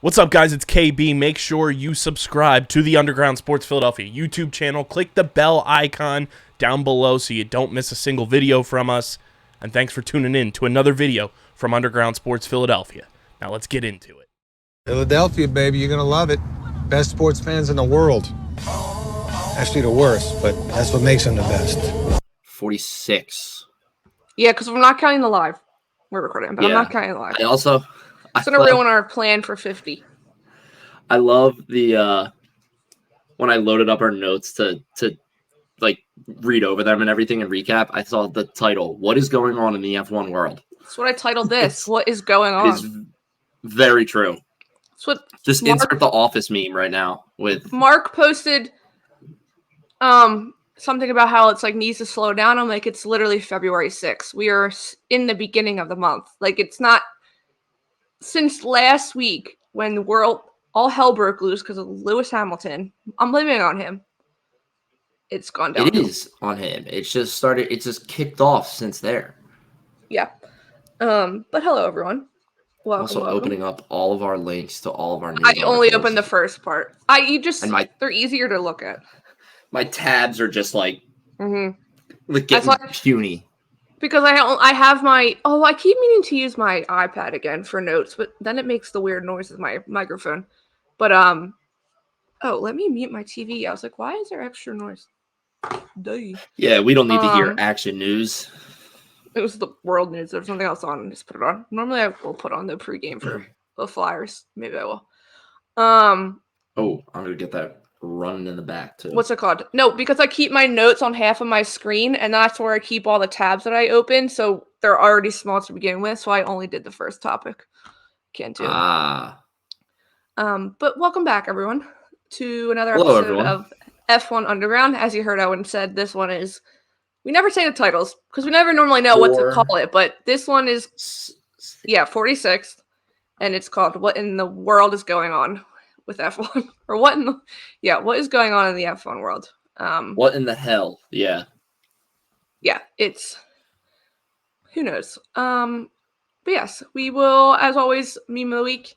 What's up, guys? It's KB. Make sure you subscribe to the Underground Sports Philadelphia YouTube channel. Click the bell icon down below so you don't miss a single video from us. And thanks for tuning in to another video from Underground Sports Philadelphia. Now let's get into it. Philadelphia, baby, you're gonna love it. Best sports fans in the world. Actually, the worst, but that's what makes them the best. 46. Yeah, because we're not counting the live. We're recording, but I'm not counting the live. It's going to ruin our plan for 50. I love the when I loaded up our notes to like read over them and everything and recap, I saw the title, "What is going on in the F1 world?" That's what I titled this. What is going on? It's very true. That's what Just insert the Office meme right now with Mark posted something about how it's like needs to slow down. I'm like, it's literally February 6th. We are in the beginning of the month. Like, it's not since last week when the world all hell broke loose because of Lewis Hamilton. I'm blaming it on him. It's gone down. It is on him. It's just kicked off since there. Yeah. But hello everyone. Welcome. Also opening up all of our links to all of our news I only opened the first part. They're easier to look at. My tabs are just like Mm-hmm. getting puny. Because I have my I keep meaning to use my iPad again for notes, but then it makes the weird noise with my microphone. But let me mute my TV. I was like, why is there extra noise? Duh. Yeah, we don't need to hear action news. It was the world news. There's something else on. Just put it on. Normally I will put on the pregame for the Flyers. Maybe I will. I'm gonna get that running in the back too. What's it called? No, because I keep my notes on half of my screen, and that's where I keep all the tabs that I open. So they're already small to begin with. So I only did the first topic. Can't do. But welcome back, everyone, to another episode of F1 Underground. As you heard Owen said, this one is. We never say the titles because we never normally know what to call it. But this one is 46th, and it's called "What in the World is Going On with F1?" Or what is going on in the F1 world? What in the hell? Yeah, it's who knows. But yes, we will, as always, meme of the week.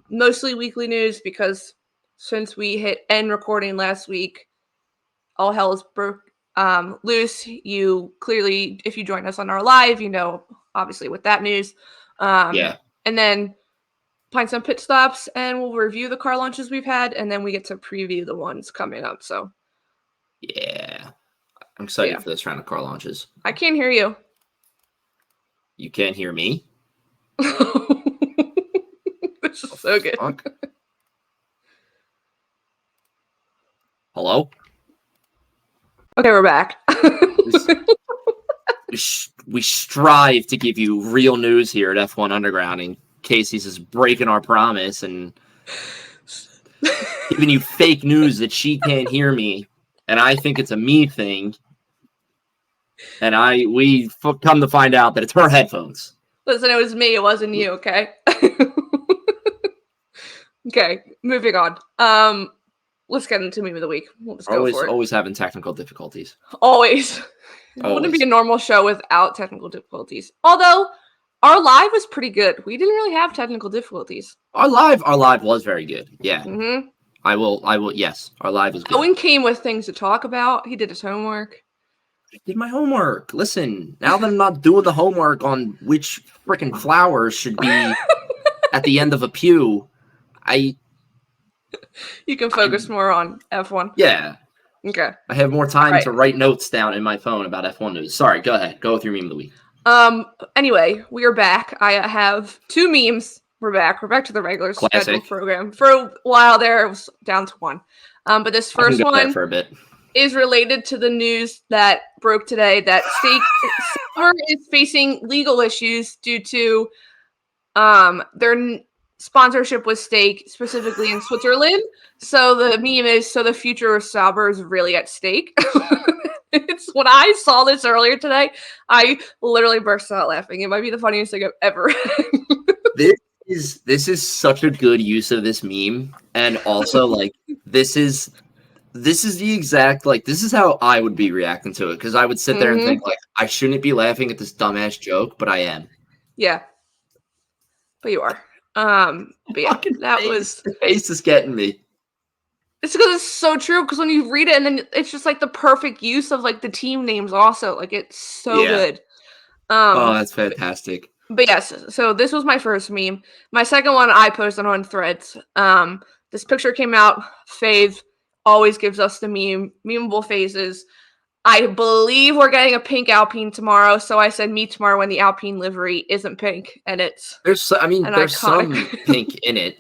Mostly weekly news because since we hit end recording last week, all hell is broke loose. You clearly, if you join us on our live, you know obviously with that news. And then Pints and Pitstops, and we'll review the car launches we've had, and then we get to preview the ones coming up. So, yeah, I'm excited for this round of car launches. I can't hear you. You can't hear me? This is so good. Hello? Okay, we're back. We strive to give you real news here at F1 Underground, and Casey's is breaking our promise and giving you fake news that she can't hear me, and I think it's a me thing. And we come to find out that it's her headphones. Listen, it was me. It wasn't you. Okay. Okay, moving on. Let's get into meme of the week. We'll just go for it. Always having technical difficulties. Always. It wouldn't be a normal show without technical difficulties. Although our live was pretty good. We didn't really have technical difficulties. Our live was very good. Yeah. Mm-hmm. I will. Yes, our live was good. Owen came with things to talk about. He did his homework. I did my homework. Listen, now that I'm not doing the homework on which freaking flowers should be at the end of a pew, you can focus more on F1. Yeah. Okay. I have more time to write notes down in my phone about F1 news. Sorry, go ahead. Go with your meme of the week. Anyway, we are back. I have two memes. We're back. We're back to the regular scheduled program. For a while there, it was down to one. But this first one for a bit. Is related to the news that broke today that Sauber is facing legal issues due to their sponsorship with stake, specifically in Switzerland. So the meme is, so the future of Sauber is really at stake. It's when I saw this earlier today, I literally burst out laughing. It might be the funniest thing I've ever read. This is such a good use of this meme, and also like this is the exact this is how I would be reacting to it, because I would sit there and think like I shouldn't be laughing at this dumbass joke, but I am. Yeah, but you are. But yeah, Fucking that face. was. The face is getting me. It's because it's so true. Because when you read it, and then it's just like the perfect use of like the team names. Also, like it's so good. Oh, that's fantastic. But yes, so this was my first meme. My second one I posted on Threads. This picture came out. Fave always gives us the memeable faces. I believe we're getting a pink Alpine tomorrow, so I said me tomorrow when the Alpine livery isn't pink, and it's there's some iconic. pink in it.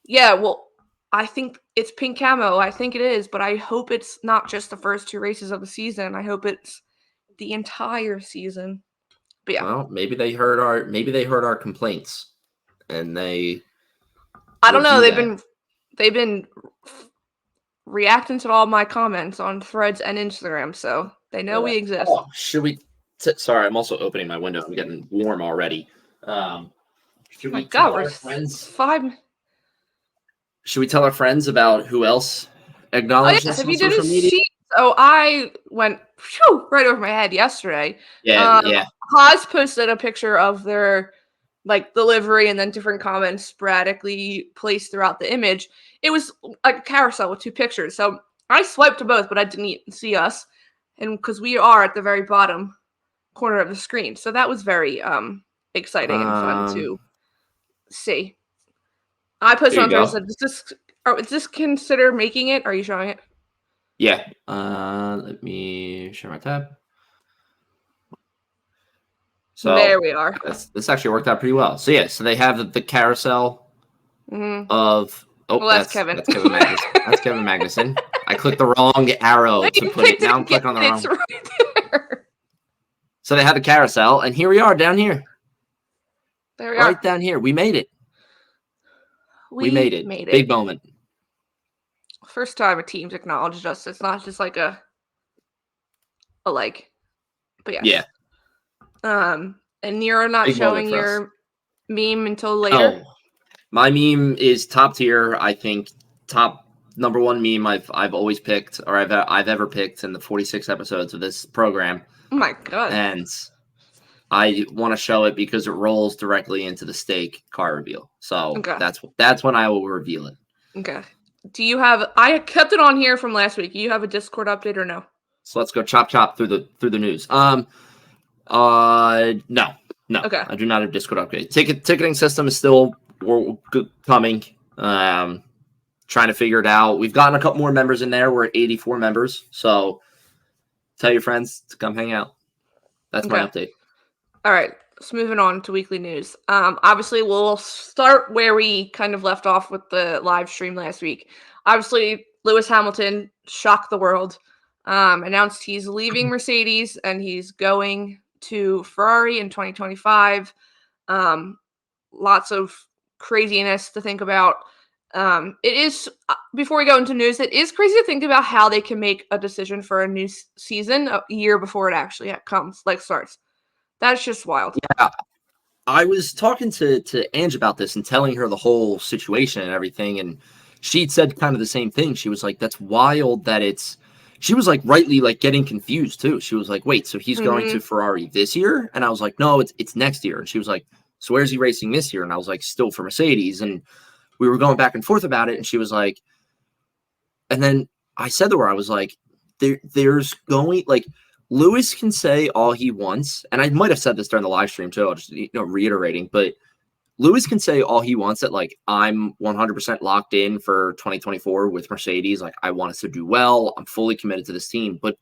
Yeah, well, I think it's pink camo. I think it is, but I hope it's not just the first 2 races of the season. I hope it's the entire season. But yeah. Well, maybe they heard our complaints, and they. I don't know. They've been reacting to all my comments on Threads and Instagram, so they know we exist. Oh, should we? Sorry, I'm also opening my window. I'm getting warm already. Should we tell our friends? 5. Should we tell our friends about who else acknowledged us on social media? So I went right over my head yesterday. Yeah. Haas posted a picture of their like the livery and then different comments sporadically placed throughout the image. It was like a carousel with 2 pictures. So I swiped to both, but I didn't see us. And because we are at the very bottom corner of the screen. So that was very exciting and fun to see. I posted on Twitter and said, is this consider making it? Are you showing it? Yeah. Let me share my tab. So there we are. This actually worked out pretty well. So yeah, so they have the carousel of. Oh, well, that's Kevin. That's Kevin Magnussen. That's Kevin Magnussen. I clicked the wrong arrow to put it. Now I'm clicking on the wrong. It's right there. So they had the carousel, and here we are down here. There we are. Right down here. We made it. We made it. Big moment. First time a team's acknowledged us. It's not just like a like. But yeah. Yeah. And you're not big showing your meme until later. Oh, my meme is top tier. I think top number 1 meme I've always picked, or I've ever picked in the 46 episodes of this program. Oh my god! And I want to show it because it rolls directly into the steak car reveal. So that's when I will reveal it. Okay. Do you have? I kept it on here from last week. Do you have a Discord update or no? So let's go chop through the news. No. Okay. I do not have Discord update. Ticketing system is still coming. Trying to figure it out. We've gotten a couple more members in there. We're at 84 members. So tell your friends to come hang out. That's my update. All right. So moving on to weekly news. Obviously, we'll start where we kind of left off with the live stream last week. Obviously, Lewis Hamilton shocked the world. Announced he's leaving Mercedes and he's going to Ferrari in 2025. Lots of craziness to think about. It is, before we go into news, it is crazy to think about how they can make a decision for a new season a year before it actually starts. That's just wild. Yeah. I was talking to Ange about this and telling her the whole situation and everything, and she'd said kind of the same thing. She was like, that's wild that she was like rightly like getting confused too. She was like, wait, so he's going to Ferrari this year? And I was like, no, it's next year. And she was like, so where's he racing this year? And I was like, still for Mercedes. And we were going back and forth about it. And she was like, and then I said to her, I was like, there's going, like, Lewis can say all he wants. And I might have said this during the live stream too. I'll just, reiterating, but Lewis can say all he wants that, like, I'm 100% locked in for 2024 with Mercedes. Like, I want us to do well. I'm fully committed to this team. But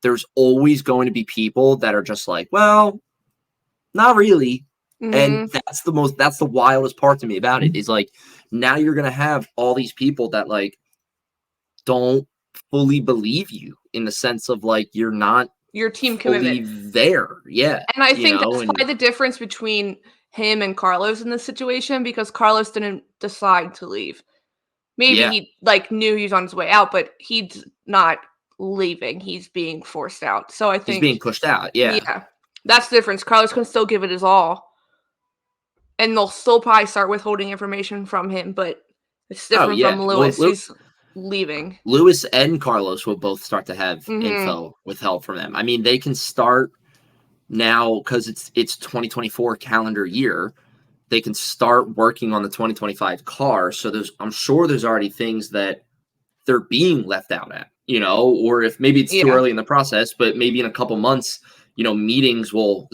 there's always going to be people that are just like, well, not really. And that's the wildest part to me about it is like, now you're going to have all these people that like don't fully believe you in the sense of like, you're not your team commitment there. Yeah. And I think that's why the difference between him and Carlos in this situation, because Carlos didn't decide to leave. Maybe he like knew he was on his way out, but he's not leaving. He's being forced out. So I think he's being pushed out. Yeah. Yeah. That's the difference. Carlos can still give it his all. And they'll still probably start withholding information from him, but it's different from Lewis, who's leaving. Lewis and Carlos will both start to have info withheld from them. I mean, they can start now because it's 2024 calendar year. they can start working on the 2025 car. So I'm sure there's already things that they're being left out at, or if maybe it's too early in the process, but maybe in a couple months, meetings will,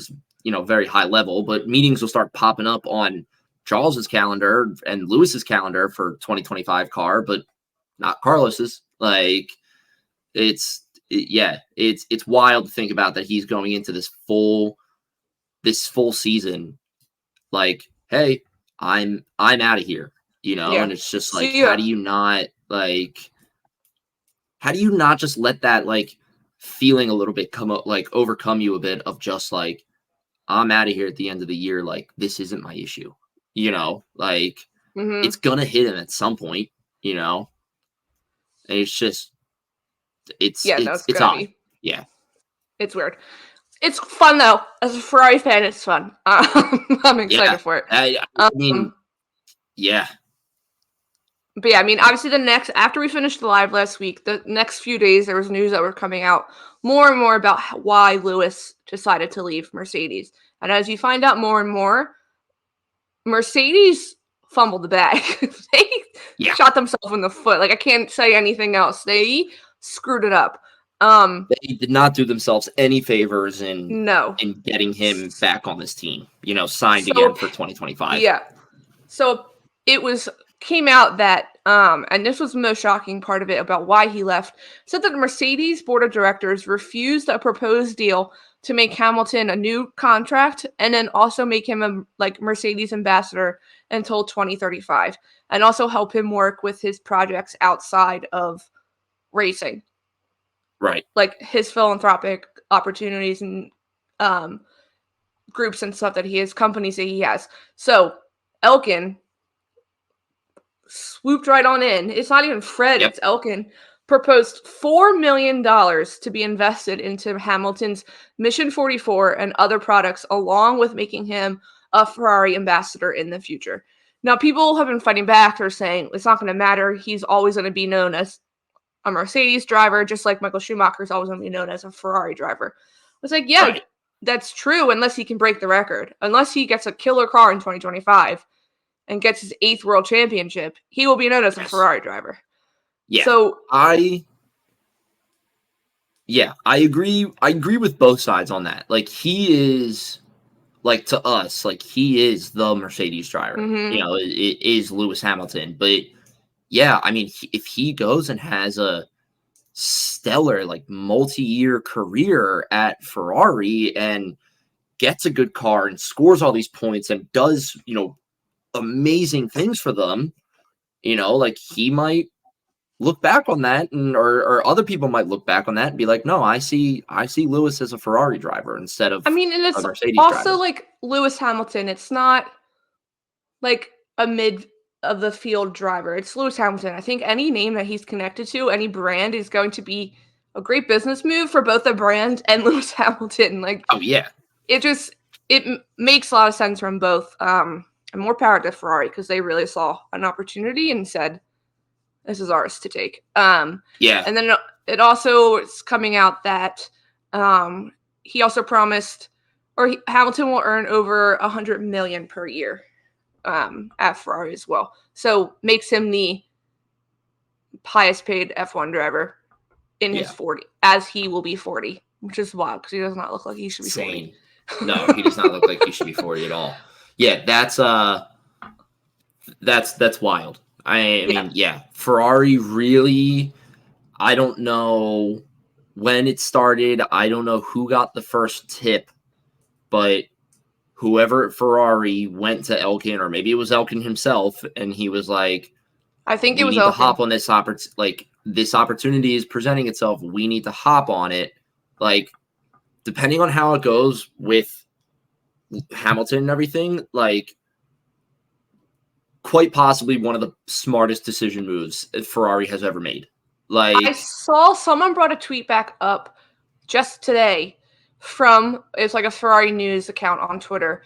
very high level, but meetings will start popping up on Charles's calendar and Lewis's calendar for 2025 car, but not Carlos's. Like it's wild to think about that he's going into this full season like, hey, I'm out of here, and it's just like, how do you not just let that like feeling a little bit overcome you a bit of just like, I'm out of here at the end of the year. Like, this isn't my issue, it's gonna hit him at some point, and it's just, it's odd. Yeah. It's weird. It's fun though. As a Ferrari fan, it's fun. I'm excited for it. I mean, yeah. But yeah, I mean, obviously after we finished the live last week, the next few days, there was news that were coming out more and more about why Lewis decided to leave Mercedes. And as you find out more and more, Mercedes fumbled the bag. They shot themselves in the foot. Like, I can't say anything else. They screwed it up. They did not do themselves any favors in getting him back on this team, signed again for 2025. Yeah. So it came out that, and this was the most shocking part of it about why he left, said that the Mercedes board of directors refused a proposed deal to make Hamilton a new contract and then also make him a Mercedes ambassador until 2035 and also help him work with his projects outside of racing. Right. Like his philanthropic opportunities and groups and stuff that he has, companies that he has. So Elkin swooped right on in. It's not even Fred, it's Elkin. Proposed $4 million to be invested into Hamilton's Mission 44 and other products, along with making him a Ferrari ambassador in the future. Now, people have been fighting back. They're saying it's not going to matter. He's always going to be known as a Mercedes driver, just like Michael Schumacher is always going to be known as a Ferrari driver. It's like, that's true, unless he can break the record. Unless he gets a killer car in 2025 and gets his 8th world championship, he will be known as a Ferrari driver. Yeah. So I agree. I agree with both sides on that. Like, he is, like, to us, like, he is the Mercedes driver. It is Lewis Hamilton. But yeah, I mean, if he goes and has a stellar, like, multi-year career at Ferrari and gets a good car and scores all these points and does, amazing things for them, like, he might look back on that, and or other people might look back on that and be like, no, I see Lewis as a Ferrari driver instead of, I mean, and it's a Mercedes also driver. like Lewis Hamilton. It's not like a mid of the field driver. It's Lewis Hamilton. I think any name that he's connected to, any brand, is going to be a great business move for both the brand and Lewis Hamilton. Like, oh yeah, it makes a lot of sense from both. And more power to Ferrari because they really saw an opportunity and said, this is ours to take. And then it also is coming out that he also promised, Hamilton will earn over $100 million per year at Ferrari as well. So makes him the highest paid F1 driver in his 40, as he will be 40, which is wild because he does not look like he should be 40. No, he does not look like he should be 40 at all. Yeah, that's wild. I mean, Ferrari really, I don't know when it started. I don't know who got the first tip, but whoever at Ferrari went to Elkin, or maybe it was Elkin himself, and he was like, I think it was Elkin. Elkin. To hop on this this opportunity is presenting itself. We need to hop on it. Like, depending on how it goes with Hamilton and everything, like, quite possibly one of the smartest decision moves Ferrari has ever made. Like, I saw someone brought a tweet back up just today from, it's like a Ferrari news account on Twitter,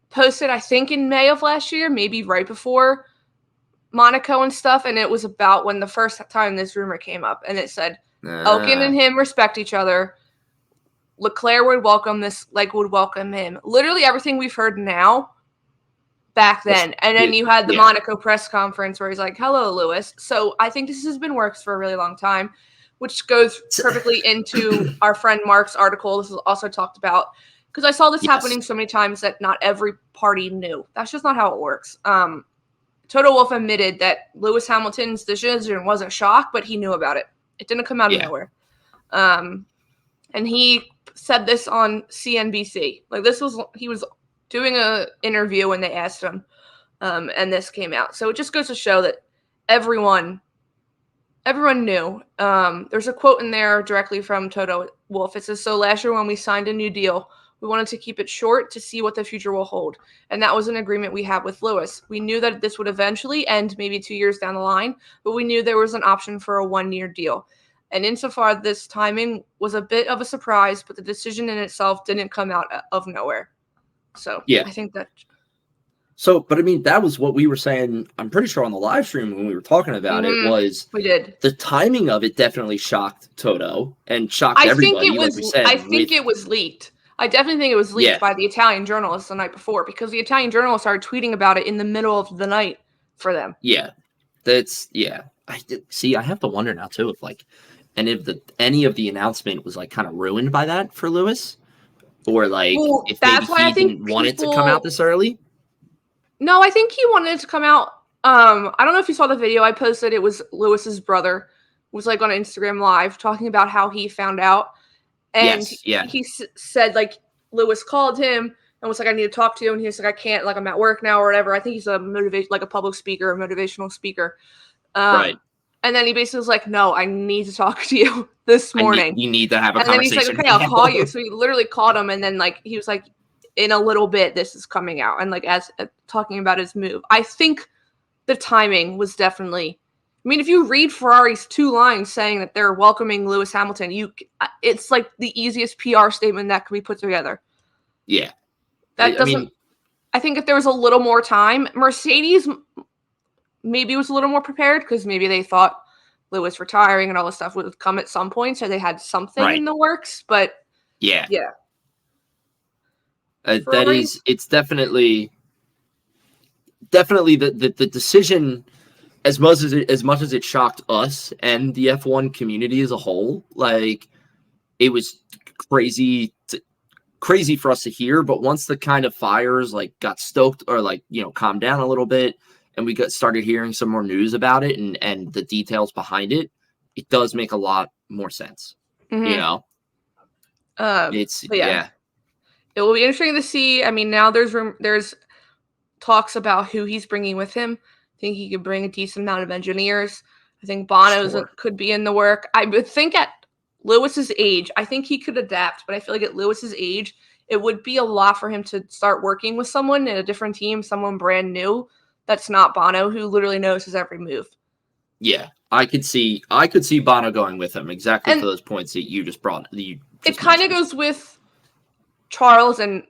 posted I think in May of last year, maybe right before Monaco and stuff, and it was about when the first time this rumor came up, and it said Elkin and him respect each other. Leclerc would welcome him. Literally everything we've heard now back then. And then you had the Yeah. Monaco press conference where he's like, hello, Lewis. So I think this has been works for a really long time, which goes perfectly into our friend Mark's article. This is also talked about because I saw this happening so many times that not every party knew. That's just not how it works. Toto Wolff admitted that Lewis Hamilton's decision wasn't shock, but he knew about it. It didn't come out of nowhere. And he said this on CNBC. Like he was doing a interview when they asked him, and this came out. So it just goes to show that everyone knew. There's a quote in there directly from Toto Wolff. It says, "So last year when we signed a new deal, we wanted to keep it short to see what the future will hold. And that was an agreement we had with Lewis. We knew that this would eventually end maybe 2 years down the line, but we knew there was an option for a 1-year deal. And insofar, this timing was a bit of a surprise, but the decision in itself didn't come out of nowhere." So I think that. So, but I mean, that was what we were saying. I'm pretty sure on the live stream when we were talking about it was we did. The timing of it definitely shocked Toto and shocked everybody. I think it was leaked. I definitely think it was leaked by the Italian journalists the night before because the Italian journalists started tweeting about it in the middle of the night for them. Yeah, I have to wonder now too if any of the announcement was like kind of ruined by that for Lewis, or like if maybe he didn't want it to come out this early. No, I think he wanted it to come out. I don't know if you saw the video I posted. It was Lewis's brother was like on Instagram Live talking about how he found out. And he said like Lewis called him and was like, "I need to talk to you." And he was like, "I can't, like I'm at work now or whatever." I think he's a public speaker, a motivational speaker. Right. And then he basically was like, "No, I need to talk to you this morning. You need to have a conversation." And then he's like, "Okay, I'll call you." So he literally called him, and then like he was like, "In a little bit, this is coming out," and like as talking about his move. I think the timing was definitely. I mean, if you read Ferrari's 2 lines saying that they're welcoming Lewis Hamilton, it's like the easiest PR statement that could be put together. Yeah. I think if there was a little more time, Mercedes maybe was a little more prepared because maybe they thought Lewis retiring and all this stuff would come at some point, so they had something in the works. But yeah. It's definitely the decision. As much as it shocked us and the F1 community as a whole, like it was crazy for us to hear. But once the kind of fires like got stoked or like calmed down a little bit, and we started hearing some more news about it and the details behind it, it does make a lot more sense. Mm-hmm. It will be interesting to see. I mean, now there's talks about who he's bringing with him. I think he could bring a decent amount of engineers. I think Bono's could be in the work. I would think at Lewis's age, I think he could adapt, but I feel like at Lewis's age, it would be a lot for him to start working with someone in a different team, someone brand new that's not Bono, who literally knows his every move. Yeah, I could see Bono going with him exactly for those points that you just brought. It kind of goes with Charles and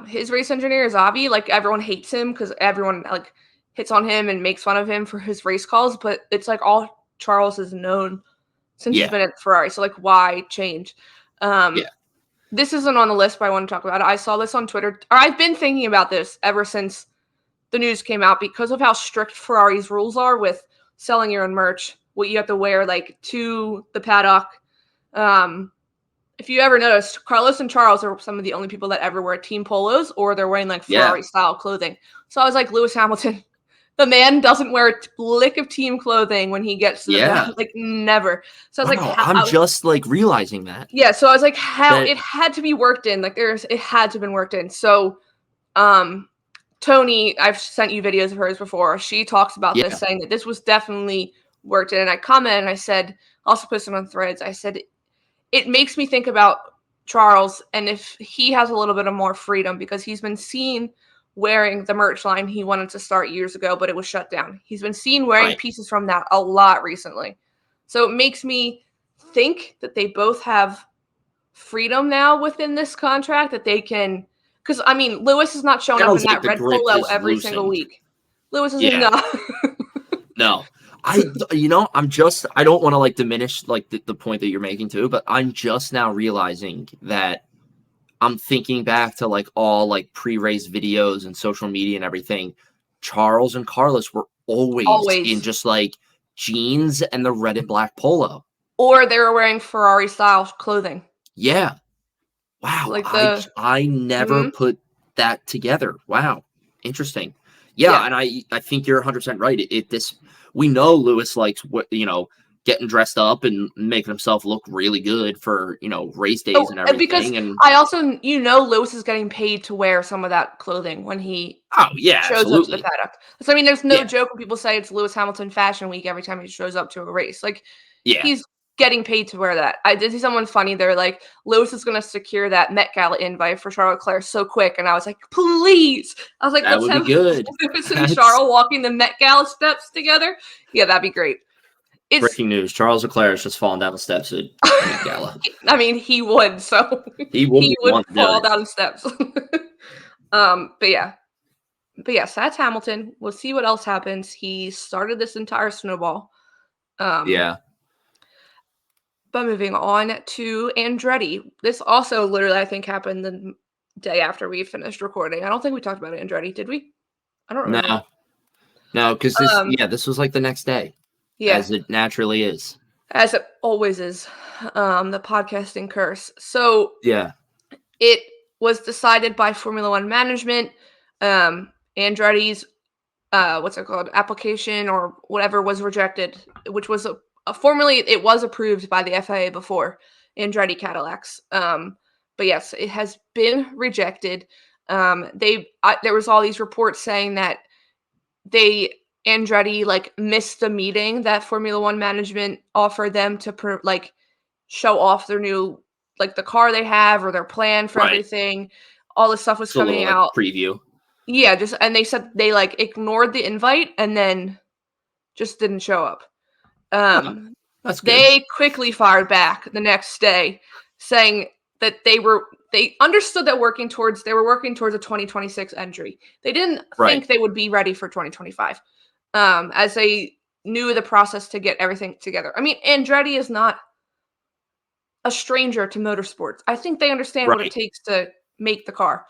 his race engineer is Avi. Like everyone hates him because everyone like hits on him and makes fun of him for his race calls, but it's like all Charles has known since he's been at Ferrari. So like, why change? This isn't on the list, but I want to talk about it. I saw this on Twitter, or I've been thinking about this ever since the news came out because of how strict Ferrari's rules are with selling your own merch, what you have to wear like to the paddock. If you ever noticed, Carlos and Charles are some of the only people that ever wear team polos or they're wearing like Ferrari style clothing. So I was like, Lewis Hamilton, the man doesn't wear a lick of team clothing when he gets to the paddock, like never. So I was like, I'm just like realizing that. Yeah. So I was like, it had to be worked in. Like it had to have been worked in. So, Tony, I've sent you videos of hers before. She talks about this, saying that this was definitely worked in. And I commented and I said, also posted on Threads, I said, it makes me think about Charles and if he has a little bit of more freedom because he's been seen wearing the merch line he wanted to start years ago, but it was shut down. He's been seen wearing pieces from that a lot recently. So it makes me think that they both have freedom now within this contract that they can. Because, I mean, Lewis is not showing up in that red polo every single week. Lewis is not. No. I don't want to like diminish like the point that you're making too, but I'm just now realizing that I'm thinking back to like all like pre-race videos and social media and everything. Charles and Carlos were always in just like jeans and the red and black polo. Or they were wearing Ferrari style clothing. Yeah. Wow. Like I never put that together. Wow. Interesting. Yeah. And I think you're 100% right. We know Lewis likes what, getting dressed up and making himself look really good for, race days and everything. Because I also, Lewis is getting paid to wear some of that clothing when he shows up to the paddock. So, I mean, there's no joke when people say it's Lewis Hamilton Fashion Week every time he shows up to a race. Like, he's getting paid to wear that. I did see someone funny. They're like, Lewis is going to secure that Met Gala invite for Charles Leclerc so quick. And I was like, please. I was like, that would be good. Lewis and Charles walking the Met Gala steps together. Yeah, that'd be great. Breaking news: Charles Leclerc is just falling down the steps at Met Gala. I mean, he would. So he would fall down the steps. But yes, that's Hamilton. We'll see what else happens. He started this entire snowball. But moving on to Andretti. This also literally, I think, happened the day after we finished recording. I don't think we talked about Andretti, did we? I don't remember. No, because this was like the next day. Yeah. As it naturally is. As it always is. The podcasting curse. So it was decided by Formula One management. Andretti's application or whatever was rejected, which was formally it was approved by the FIA before Andretti Cadillacs. But yes, it has been rejected. There was all these reports saying that Andretti missed the meeting that Formula One management offered them to show off their new the car they have or their plan for everything. All this stuff was coming out. Preview. Yeah, and they said they ignored the invite and then just didn't show up. That's good. They quickly fired back the next day, saying that they understood that they were working towards a 2026 entry. They didn't think they would be ready for 2025. As they knew the process to get everything together. I mean, Andretti is not a stranger to motorsports. I think they understand what it takes to make the car.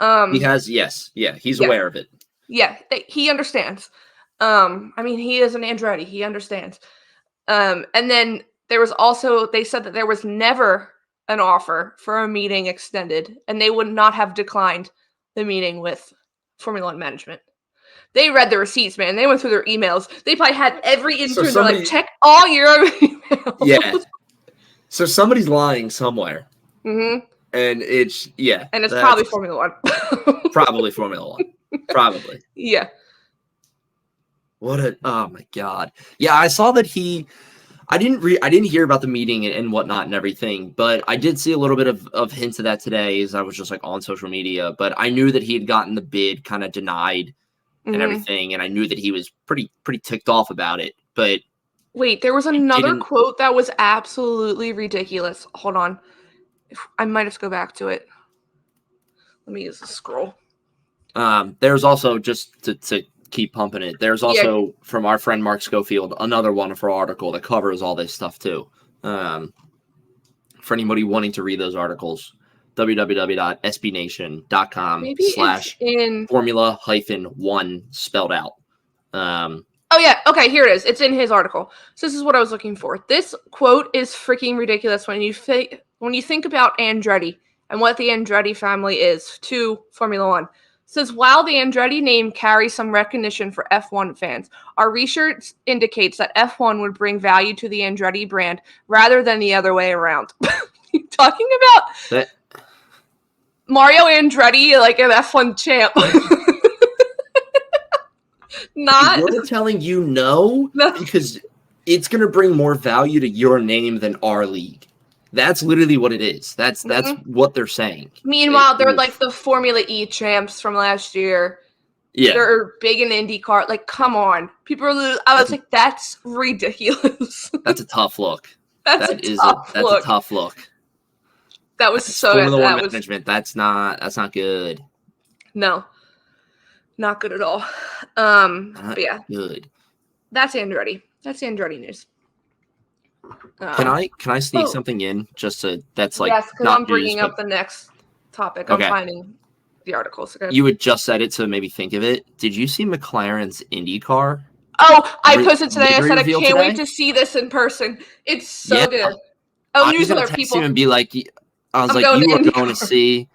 He's aware of it. Yeah, he understands. I mean, he is an Andretti. He understands. And then there was also, they said that there was never an offer for a meeting extended, and they would not have declined the meeting with Formula One management. They read the receipts, man. They went through their emails. They probably had every intern to check all your emails. Yeah. So somebody's lying somewhere. Mm-hmm. And it's and it's probably Formula One. Probably Formula One. Probably. Yeah. Oh my God. Yeah, I saw that I didn't hear about the meeting and whatnot and everything, but I did see a little bit of hints of that today as I was just on social media. But I knew that he had gotten the bid kind of denied and everything, and I knew that he was pretty ticked off about it. But wait, there was another quote that was absolutely ridiculous. Hold on. I might have to go back to it. Let me use the scroll. There's also, just to keep pumping it, there's also from our friend Mark Schofield another wonderful article that covers all this stuff too. For anybody wanting to read those articles, www.sbnation.com/formula-1 spelled out. Oh yeah, okay, here it is. It's in his article. So this is what I was looking for. This quote is freaking ridiculous when you think about Andretti and what the Andretti family is to Formula One. It says, while the Andretti name carries some recognition for F1 fans, our research indicates that F1 would bring value to the Andretti brand rather than the other way around. You talking about that Mario Andretti, an F1 champ? Not. We're telling you no, because it's going to bring more value to your name than our league. That's literally what it is. That's what they're saying. Meanwhile, they're the Formula E champs from last year. Yeah. They're big in IndyCar. Come on. People are I was like, that's ridiculous. That's a tough look. That's a tough look. That was so Formula One management. That's not good. No. Not good at all. But yeah. Good. That's Andretti. That's Andretti news. Can I sneak something in just to yes, because I'm bringing up the next topic. Okay. I'm finding the articles. Okay. You had just said it, so maybe think of it. Did you see McLaren's IndyCar? Oh, I posted today. I said I reveal can't wait today? to see this in person. It's so Yeah. good. Oh, I was gonna newsletter text people. him and be like, I was I'm like, going you to are IndyCar. going to see.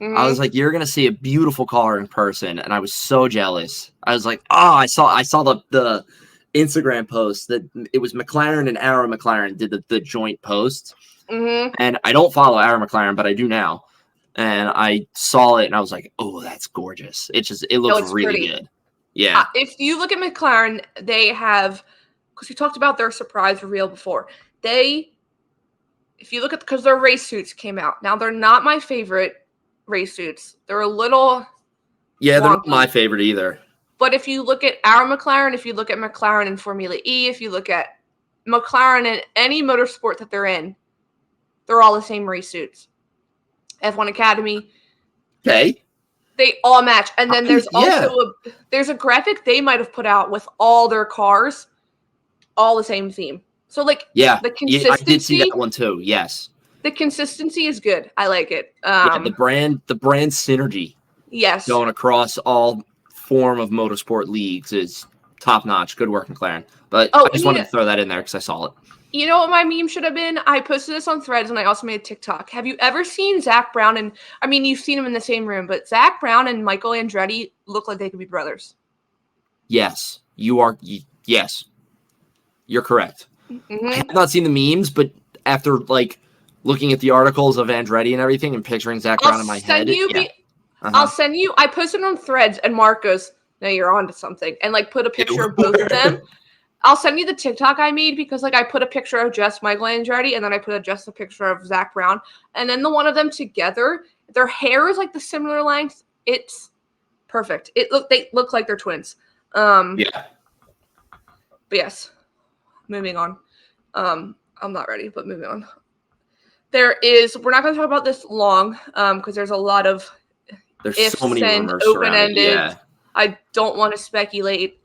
I Mhm. was like, you're gonna see a beautiful car in person, and I was so jealous. I was like, oh, I saw the Instagram post that it was McLaren and Arrow McLaren did the joint post, and I don't follow Arrow McLaren, but I do now, and I saw it and I was like, oh, that's gorgeous. It looks it's really pretty. good. Yeah, If you look at McLaren, they have, because we talked about their surprise reveal before. If you look at, because their race suits came out. Now they're not my favorite race suits. They're a little they're not wonky. my favorite either. But if you look at our McLaren, if you look at McLaren in Formula E, if you look at McLaren in any motorsport that they're in, they're all the same race suits. F1 Academy. Okay. They all match. And then there's Yeah. also there's a graphic they might have put out with all their cars, all the same theme. So like Yeah, the consistency. I did see that one too. Yes. The consistency is good. I like it. Yeah, the brand synergy Yes. going across all form of motorsport leagues is top notch. Good work, McLaren. But I just wanted to throw that in there because I saw it. You know what my meme should have been? I posted this on Threads and I also made a TikTok. Have you ever seen Zach Brown and I mean you've seen them in the same room, but Zach Brown and Michael Andretti look like they could be brothers. Yes, you are. Yes, you're correct. Mm-hmm. I have not seen the memes, but after like looking at the articles of Andretti and everything and picturing Zach Brown in my head, I'll send you. I posted on Threads and Mark goes, "No, you're on to something," and like put a picture of both of them. I'll send you the TikTok I made because like I put a picture of just Michael Andretti and then I put just a picture of Zach Brown and then the one of them together. Their hair is like the similar length. It's perfect. They look like they're twins. Yeah. But yes, moving on. I'm not ready, but moving on. We're not going to talk about this long because there's a lot of there's ifs so many and rumors open-ended. Yeah. I don't want to speculate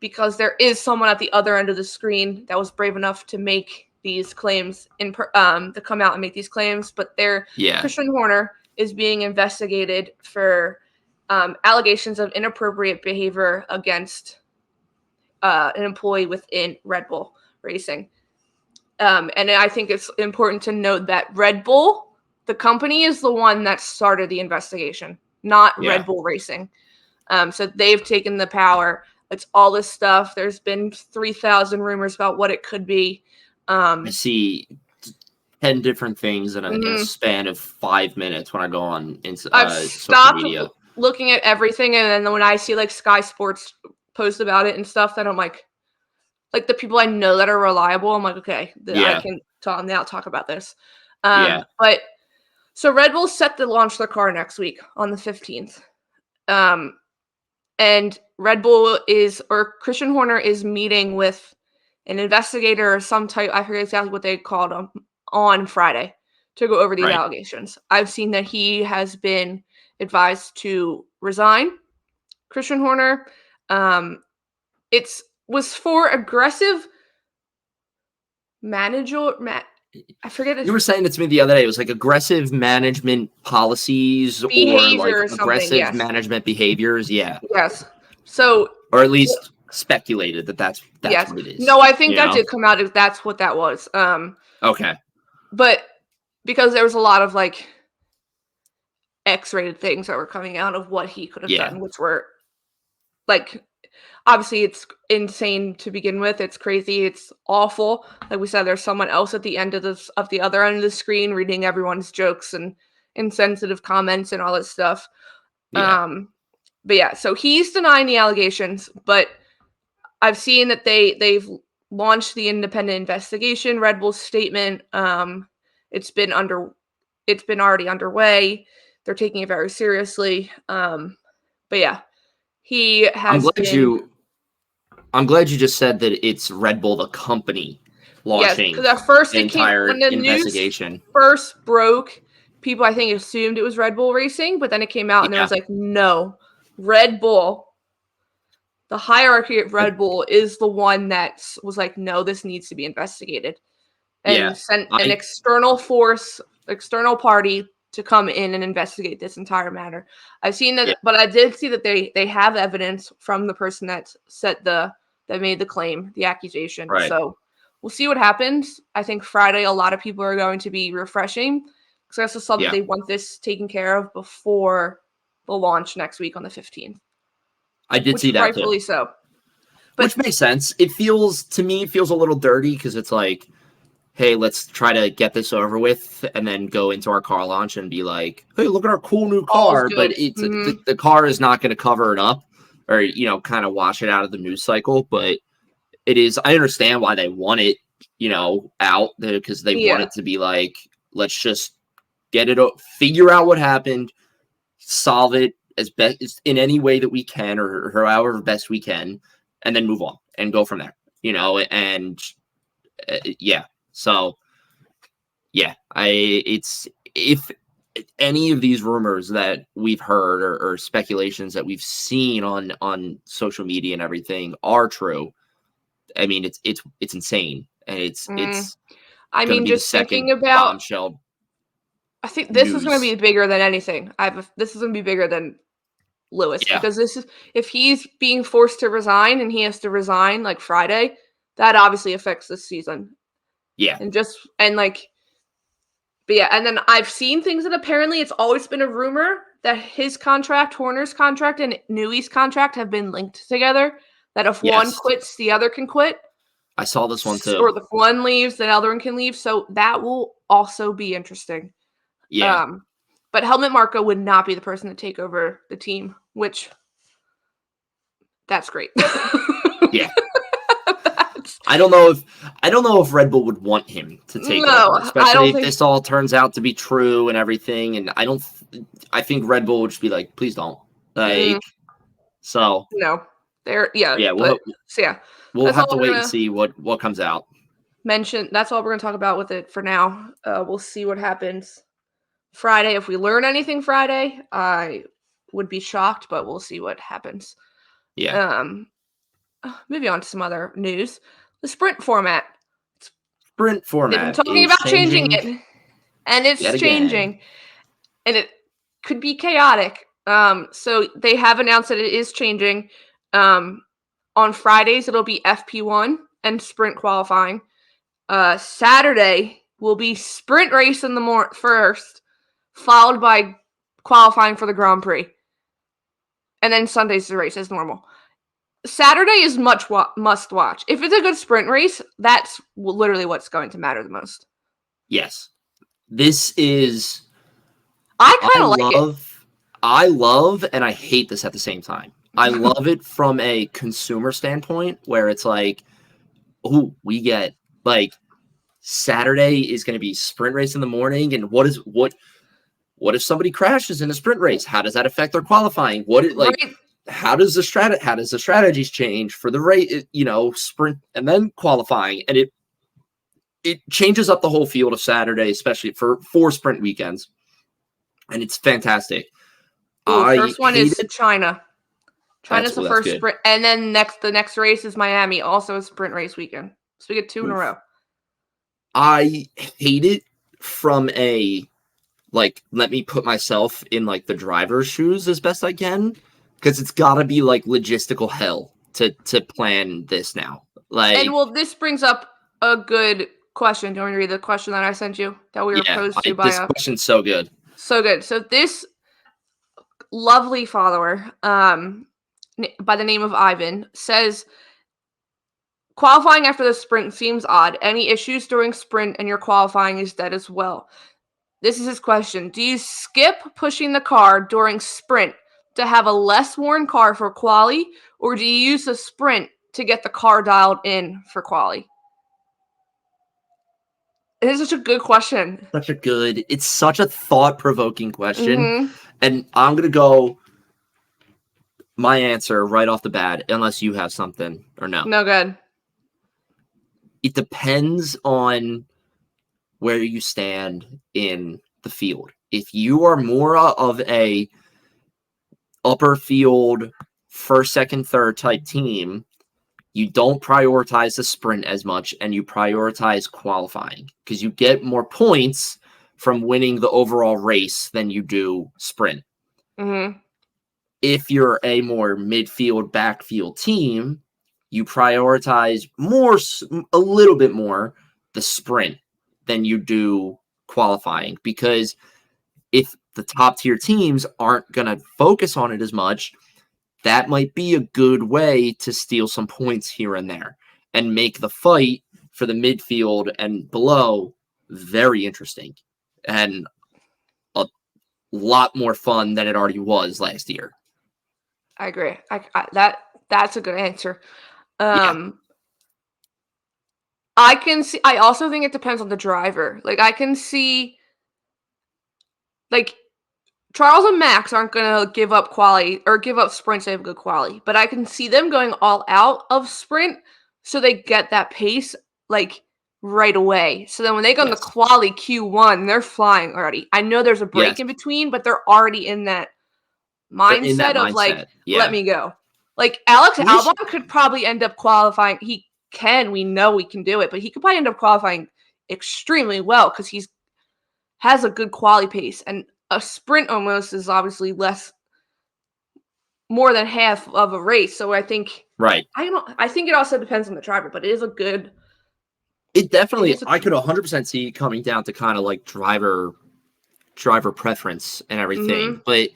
because there is someone at the other end of the screen that was brave enough to make these claims to come out and make these claims, but Christian Horner is being investigated for allegations of inappropriate behavior against an employee within RedBull Racing. And I think it's important to note that Red Bull, the company, is the one that started the investigation, not Red Bull Racing. So they've taken the power. It's all this stuff. There's been 3,000 rumors about what it could be. I see 10 different things in a span of 5 minutes when I go on I've social stopped media. looking at everything, and then when I see like Sky Sports post about it and stuff, then I'm like the people I know that are reliable, I'm like, okay, I can talk about this. But so Red Bull's set to launch their car next week on the 15th. And Red Bull Christian Horner is meeting with an investigator or some type, I forget exactly what they called him, on Friday to go over these allegations. I've seen that he has been advised to resign. Christian Horner, was for aggressive I forget. You were saying it to me the other day. It was like aggressive management policies behavior or like aggressive management behaviors. Yeah. Yes. So, or at least speculated that's what it is. No, I think that did come out. That's what that was. Okay. But because there was a lot of like X-rated things that were coming out of what he could have done, which were like, obviously it's insane to begin with. It's crazy. It's awful. Like we said, there's someone else at the end of the other end of the screen reading everyone's jokes and insensitive comments and all that stuff. Yeah. But yeah, so he's denying the allegations, but I've seen that they've launched the independent investigation. Red Bull's statement, it's been already underway. They're taking it very seriously. But yeah, he has. I'm glad you just said that it's Red Bull, the company, launching because at first the entire investigation. News first broke, people I think assumed it was Red Bull Racing, but then it came out and there was like, no, Red Bull. The hierarchy of Red Bull is the one that was like, no, this needs to be investigated, and sent an external party to come in and investigate this entire matter. I've seen that, Yeah. but I did see that they have evidence from the person that made the claim, the accusation. Right. So we'll see what happens. I think Friday, a lot of people are going to be refreshing because that's just something they want this taken care of before the launch next week on the 15th. I did see that rightfully too. so. But, which makes sense. It feels a little dirty because it's like, hey, let's try to get this over with and then go into our car launch and be like, hey, look at our cool new car. But it's the car is not going to cover it up or, kind of wash it out of the news cycle. But it is, I understand why they want it, out there because they want it to be like, let's just get it, figure out what happened, solve it as best in any way that we can or however best we can, and then move on and go from there, and So, if any of these rumors that we've heard or speculations that we've seen on social media and everything are true, I mean, it's insane, and it's. I mean, just thinking about bombshell. I think this is going to be bigger than anything. This is going to be bigger than Lewis because this is if he's being forced to resign and he has to resign like Friday, that obviously affects this season. Yeah. And then I've seen things that apparently it's always been a rumor that his contract, Horner's contract, and Newey's contract have been linked together. That if one quits, the other can quit. I saw this one too. Or if one leaves, the other one can leave. So that will also be interesting. Yeah. But Helmut Marko would not be the person to take over the team, which that's great. Yeah. I don't know if Red Bull would want him to take over, especially if this all turns out to be true and everything. And I think Red Bull would just be like, please don't. So no, we'll have to wait and see what comes out. That's all we're gonna talk about with it for now. We'll see what happens Friday. If we learn anything Friday, I would be shocked, but we'll see what happens. Yeah. Moving on to some other news. The sprint format. They've been talking about changing it, and it's changing, and it could be chaotic. So they have announced that it is changing. On Fridays, it'll be FP1 and sprint qualifying. Saturday will be sprint race in the first, followed by qualifying for the Grand Prix, and then Sunday's the race as normal. Saturday is must watch. If it's a good sprint race, that's literally what's going to matter the most. Yes. This is... I kind of like it. I love, and I hate this at the same time. I love it from a consumer standpoint where it's like, oh, we get, like, Saturday is going to be sprint race in the morning, and what if somebody crashes in a sprint race? How does that affect their qualifying? Right. How does the strategies change for the race, sprint and then qualifying? And it changes up the whole field of Saturday, especially for 4 sprint weekends. And it's fantastic. First one is China. China's the first sprint. And then the next race is Miami, also a sprint race weekend. So we get 2 in a row. I hate it from a, let me put myself in, the driver's shoes as best I can. Because it's got to be, logistical hell to plan this now. This brings up a good question. Do you want me to read the question that I sent you that we were posed to by this question's so good. So good. So this lovely follower, by the name of Ivan, says, qualifying after the sprint seems odd. Any issues during sprint and your qualifying is dead as well. This is his question. Do you skip pushing the car during sprint to have a less worn car for quali, or do you use the sprint to get the car dialed in for quali? It is such a good question. It's such a thought-provoking question. Mm-hmm. And I'm going to go my answer right off the bat, unless you have something or no. No good. It depends on where you stand in the field. If you are more of a upper field, first, second, third type team, you don't prioritize the sprint as much and you prioritize qualifying because you get more points from winning the overall race than you do sprint. Mm-hmm. If you're a more midfield, backfield team, you prioritize a little bit more the sprint than you do qualifying, because if the top tier teams aren't going to focus on it as much, that might be a good way to steal some points here and there and make the fight for the midfield and below very interesting and a lot more fun than it already was last year. I agree. That's a good answer. I can see. I also think it depends on the driver. Like, I can see, like, Charles and Max aren't going to give up quality or give up sprints they have good quality, but I can see them going all out of sprint so they get that pace, like, right away. So then when they go in the quali Q1, they're flying already. I know there's a break in between, but they're already in that mindset of, like, let me go. Like, Alex Albon could probably end up qualifying. We know we can do it, but he could probably end up qualifying extremely well because has a good quality pace, and a sprint almost is obviously more than half of a race. So I think I think it also depends on the driver, but it is a good. It definitely, I could 100% see it coming down to kind of like driver preference and everything, but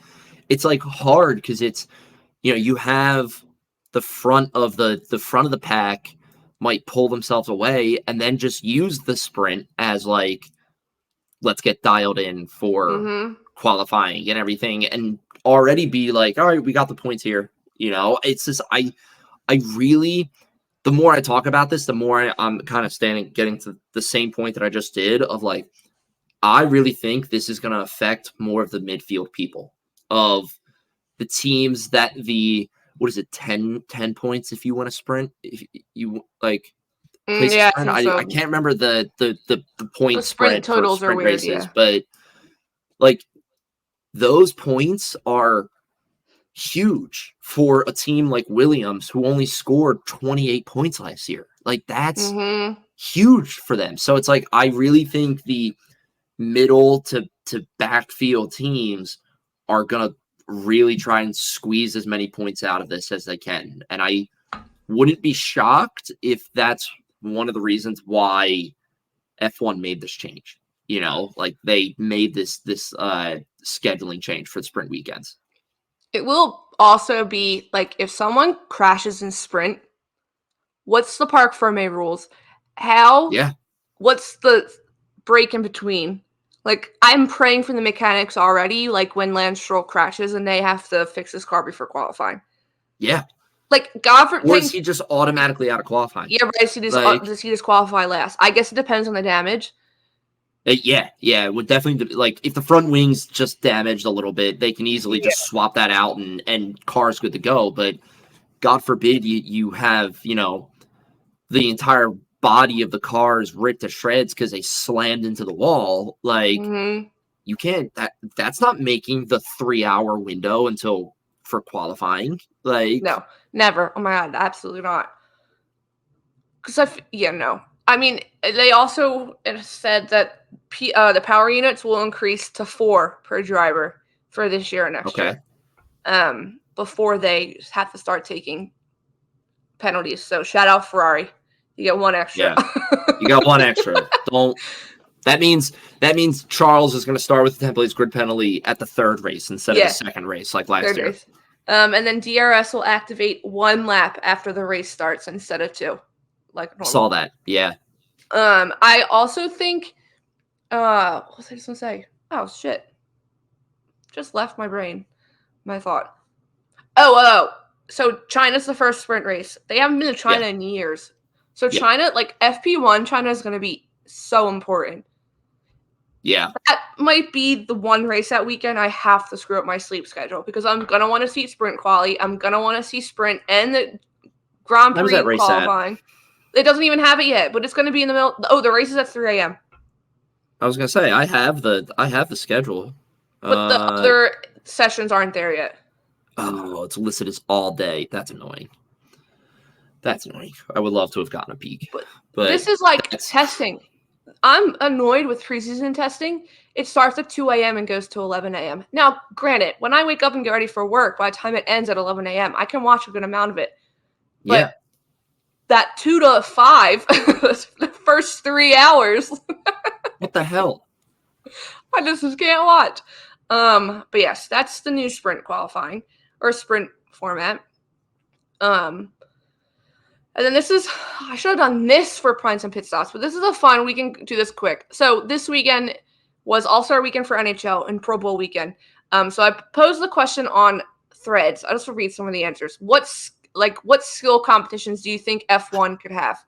it's like hard because it's, you have the front of the pack might pull themselves away and then just use the sprint as like, let's get dialed in for qualifying and everything, and already be like, all right, we got the points here. It's just, I really, the more I talk about this, the more I'm kind of getting to the same point that I just did of like, I really think this is going to affect more of the midfield people, of the teams that what is it, 10 points if you want to sprint, if you like. I think so. I can't remember the point the sprint totals for sprint are weird, races, but like those points are huge for a team like Williams, who only scored 28 points last year. Like, that's huge for them. So it's like, I really think the middle to backfield teams are gonna really try and squeeze as many points out of this as they can, and I wouldn't be shocked if that's one of the reasons why F1 made this change. Like, they made this scheduling change for the sprint weekends. It will also be like, if someone crashes in sprint, what's the parc fermé rules? What's the break in between? Like, I'm praying for the mechanics already, like when Lance Stroll crashes and they have to fix his car before qualifying. Yeah. Like, God forbid. Or is he just automatically out of qualifying? Yeah, right. Does he just qualify last? I guess it depends on the damage. Yeah, it would definitely, like, if the front wing's just damaged a little bit, they can easily just swap that out and car's good to go. But God forbid you have, the entire body of the car is ripped to shreds because they slammed into the wall. Like, you can't, that's not making the 3-hour window for qualifying. Like, no, never. Oh my God, absolutely not. Because no. I mean, they also said that the power units will increase to 4 per driver for this year and next year. Before they have to start taking penalties. So shout out Ferrari. You get 1 extra. Yeah, you got 1 extra. That means Charles is going to start with the 10 place grid penalty at the 3rd race instead of the 2nd race like last year. Race. And then DRS will activate 1 lap after the race starts instead of 2. Like normal. Saw that, yeah. I also think, what was I just gonna say? Oh shit, just left my brain. My thought. So China's the first sprint race. They haven't been to China in years. So China, like FP1, China is gonna be so important. Yeah, that might be the one race that weekend I have to screw up my sleep schedule because I'm gonna want to see sprint quali. I'm gonna want to see sprint and the Grand Prix qualifying. It doesn't even have it yet, but it's going to be in the middle. Oh, the race is at 3 a.m. I was going to say I have the schedule, but the other sessions aren't there yet. Oh, it's listed as all day. That's annoying. I would love to have gotten a peek, but this is like testing. I'm annoyed with preseason testing. It starts at 2 a.m. and goes to 11 a.m. Now, granted, when I wake up and get ready for work, by the time it ends at 11 a.m., I can watch a good amount of it. But Yeah. that 2 to 5, the first 3 hours, What the hell? I just can't watch. But yes, that's the new sprint qualifying or sprint format. And then this is, I should have done this for Pints and Pitstops, but this is a fun, we can do this quick. So this weekend was All-Star weekend for NHL and Pro Bowl weekend. So I posed the question on Threads. I'll just read some of the answers. What skill competitions do you think F1 could have?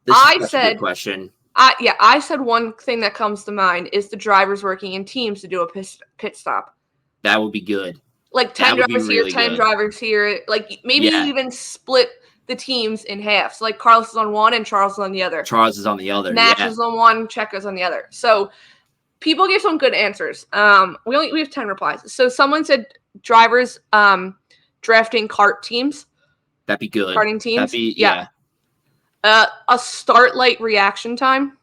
This is a good question. I said one thing that comes to mind is the drivers working in teams to do a pit stop. That would be good. Like 10 drivers here, really 10 good. drivers here. Like maybe even split the teams in half. So like Carlos is on one and Charles is on the other. Charles is on the other. Max is on one, Checo's on the other. So people gave some good answers. We have 10 replies. So someone said drivers drafting kart teams. That'd be good. Karting teams. That'd be yeah. A start light reaction time.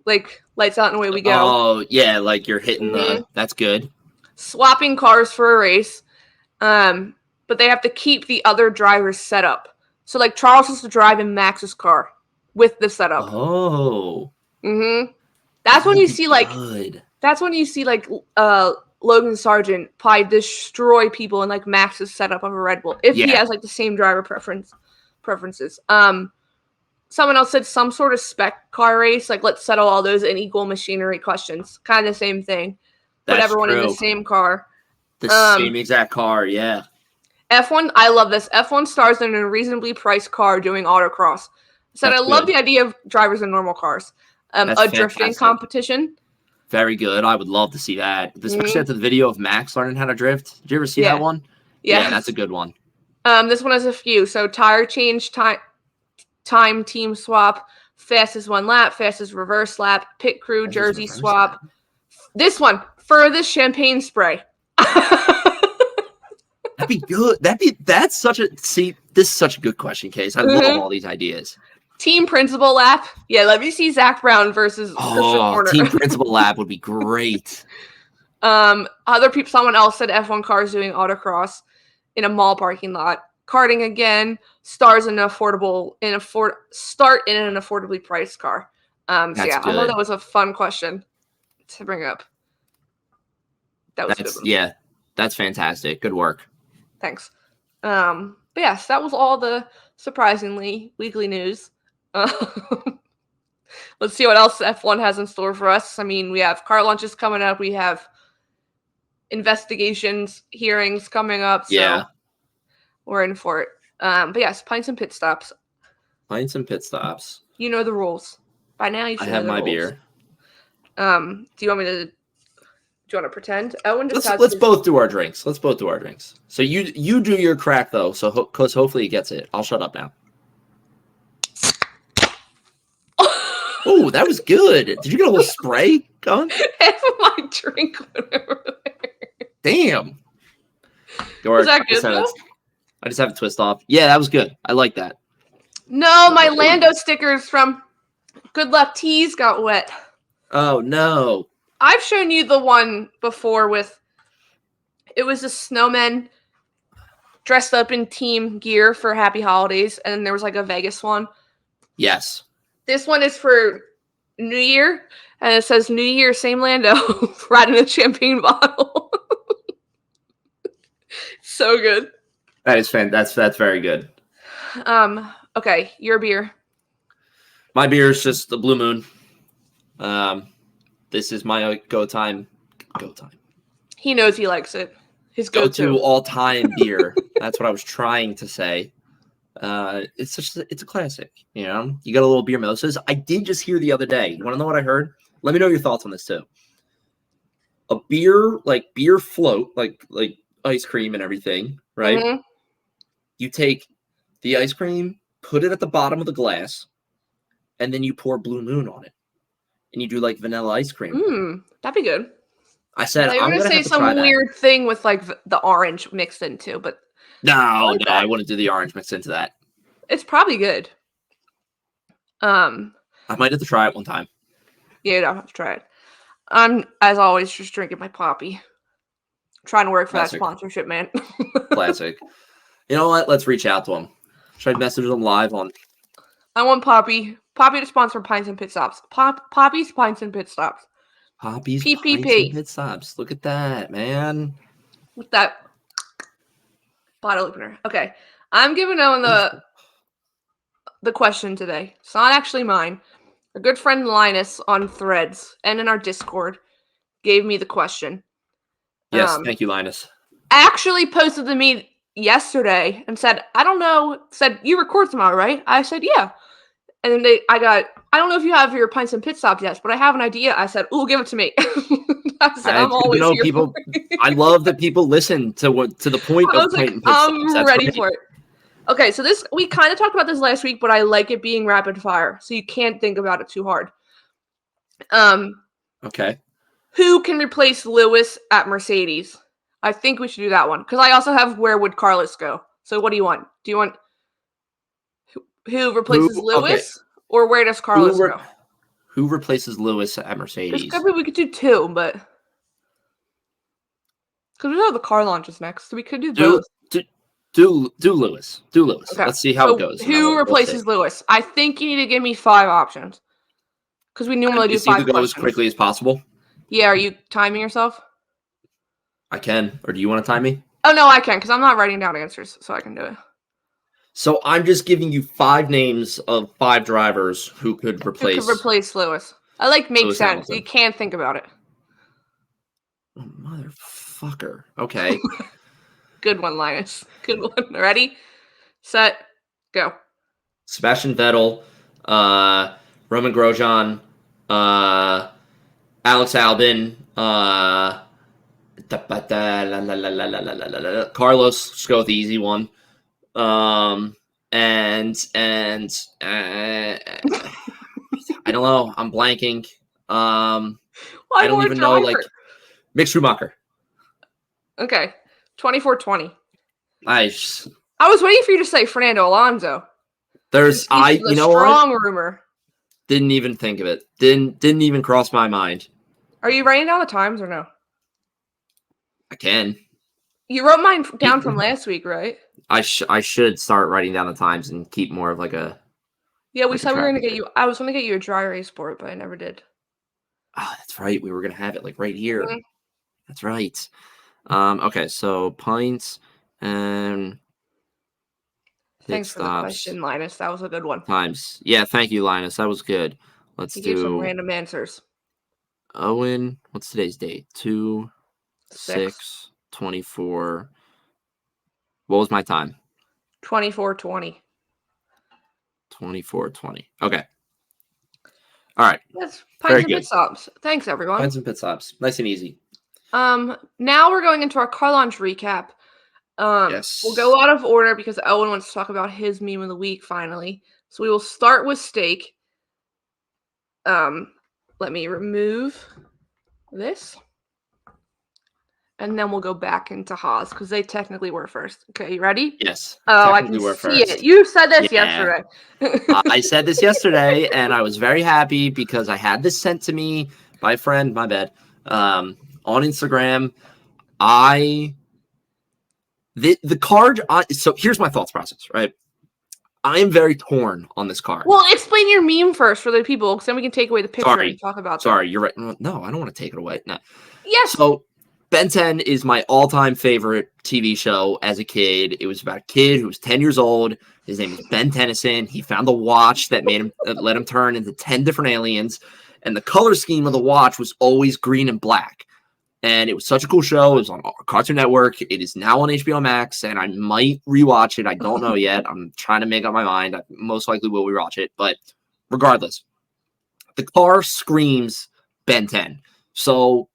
Like lights out and away we go. Oh yeah, like you're hitting that's good. Swapping cars for a race. But they have to keep the other drivers set up. So, like, Charles has to drive in Max's car with the setup. Oh. Mm-hmm. That's when you see, like, Logan Sargent probably destroy people in, like, Max's setup of a Red Bull. If he has, like, the same driver preferences. Someone else said some sort of spec car race. Like, let's settle all those unequal machinery questions. Kind of the same thing. Put everyone in the same car. The same exact car, yeah. F1, I love this. F1 stars in a reasonably priced car doing autocross. Said I love the idea of drivers in normal cars. A drifting competition. Very good. I would love to see that. Especially after the video of Max learning how to drift. Did you ever see that one? Yeah, that's a good one. This one has a few. So tire change, time team swap, fastest one lap, fastest reverse lap, pit crew, jersey swap. This one, furthest champagne spray. That'd be good. This is such a good question, Case. I love all these ideas. Team principal lap. Yeah, let me see Zach Brown versus Christian Horner. Team principal lap would be great. Someone else said F1 cars doing autocross in a mall parking lot. Karting again, stars in an affordably priced car. I thought that was a fun question to bring up. That was good. That's fantastic. Good work. Thanks. But yes, that was all the surprisingly weekly news. Let's see what else F1 has in store for us. I mean, we have car launches coming up. We have investigations, hearings coming up. So we're in for it. But yes, Pints and Pitstops. Pints and Pitstops. You know the rules. By now you should know the rules. I have my beer. Do you want to pretend? Owen just let's both do our drinks. So you do your crack though, because hopefully he gets it. I'll shut up now. Oh, that was good. Did you get a little spray going? Half of my drink went over there. Damn. Was that good though? I just have it twist off. Yeah, that was good. I like that. No, my Lando stickers from Good Luck Tees got wet. Oh no. I've shown you the one before it was a snowman dressed up in team gear for Happy Holidays, and then there was like a Vegas one. Yes. This one is for New Year, and it says New Year, same Lando, riding a champagne bottle. So good. That is fantastic. That's very good. Okay, your beer. My beer is just the Blue Moon. This is my go time. He knows he likes it. His go-to all-time beer. That's what I was trying to say. It's a classic. You know, you got a little beer mimosas. I did just hear the other day. You want to know what I heard? Let me know your thoughts on this too. A beer float, like ice cream and everything, right? Mm-hmm. You take the ice cream, put it at the bottom of the glass, and then you pour Blue Moon on it. And you do like vanilla ice cream. That'd be good. I said I'm gonna say some weird thing with like the orange mixed in too, but no, I wouldn't do the orange mixed into that. It's probably good. I might have to try it one time. Yeah, I'll have to try it. I'm, as always, just drinking my Poppy. Trying to work for Classic. that sponsorship, man. Classic. You know what? Let's reach out to him. Should I message them live on? I want Poppy. Poppy to sponsor Pints and Pitstops. Poppy's Pints and Pitstops. Poppy's PPP. Pints and Pit Stops. Look at that, man. With that bottle opener. Okay. I'm giving Owen the question today. It's not actually mine. A good friend Linus on Threads and in our Discord gave me the question. Yes, thank you, Linus. Actually posted to me yesterday and said, I don't know, said, you record tomorrow, right? I said, yeah. And then I don't know if you have your Pints and Pit Stops yet, but I have an idea. I said, ooh, give it to me. I said, I'm always here. People, I love that people listen to the point I of was Pint like, and Pit Stops. I'm That's ready great. for it. Okay, so we kind of talked about this last week, but I like it being rapid fire, so you can't think about it too hard. Okay. Who can replace Lewis at Mercedes? I think we should do that one because I also have where would Carlos go. So what do you want? Do you want who replaces Lewis or where does Carlos go? Who replaces Lewis at Mercedes? Because we could do two, but because we have the car launches next, so we could do both. Do Lewis. Do Lewis. Okay. Let's see how it goes. Who replaces Lewis? I think you need to give me 5 options because we normally do 5 to go questions. as quickly as possible. Yeah, are you timing yourself? I can. Or do you want to time me? Oh, no, I can because I'm not writing down answers, so I can do it. So I'm just giving you 5 names of 5 drivers who could replace. Who could replace Lewis? I like makes Lewis sense. Hamilton. You can't think about it. Oh, motherfucker. Okay. Good one, Linus. Good one. Ready, set, go. Sebastian Vettel, Roman Grosjean, Alex Albon, Carlos. Just go with the easy one. And I don't know. I'm blanking. I don't even know. Like Mick Schumacher. Okay, 24-20. Nice. I was waiting for you to say Fernando Alonso. There's you know what? Strong rumor. Didn't even think of it. Didn't even cross my mind. Are you writing down the times or no? I can. You wrote mine down from last week, right? I should start writing down the times and keep more of like a. Yeah, we said we were gonna get you. I was gonna get you a dry erase board, but I never did. Oh, that's right. We were gonna have it like right here. Mm-hmm. That's right. Okay, so pints and Thanks for the question, Linus. That was a good one. Times. Yeah, thank you, Linus. That was good. Let's do some random answers. Owen, what's today's date? 2/6/24. What was my time? 24-20. 24/20. Okay. All right. That's Pints and Pit Stops. Thanks, everyone. Pints and Pit Stops. Nice and easy. Now we're going into our car launch recap. Yes. We'll go out of order because Owen wants to talk about his meme of the week finally. So we will start with steak. Let me remove this. And then we'll go back into Haas because they technically were first. Okay, you ready? Yes. Oh, I can see it. You said this yesterday. I said this yesterday, and I was very happy because I had this sent to me by a friend, my bad, on Instagram. The card. So here's my thoughts process, right? I am very torn on this card. Well, explain your meme first for the people because then we can take away the picture and talk about Sorry, you're right. No, I don't want to take it away. No. Yes. So Ben 10 is my all-time favorite TV show as a kid. It was about a kid who was 10 years old. His name was Ben Tennyson. He found a watch that made him let him turn into 10 different aliens, and the color scheme of the watch was always green and black. And it was such a cool show. It was on Cartoon Network. It is now on HBO Max, and I might rewatch it. I don't know yet. I'm trying to make up my mind. I most likely will rewatch it. But regardless, the car screams Ben 10. So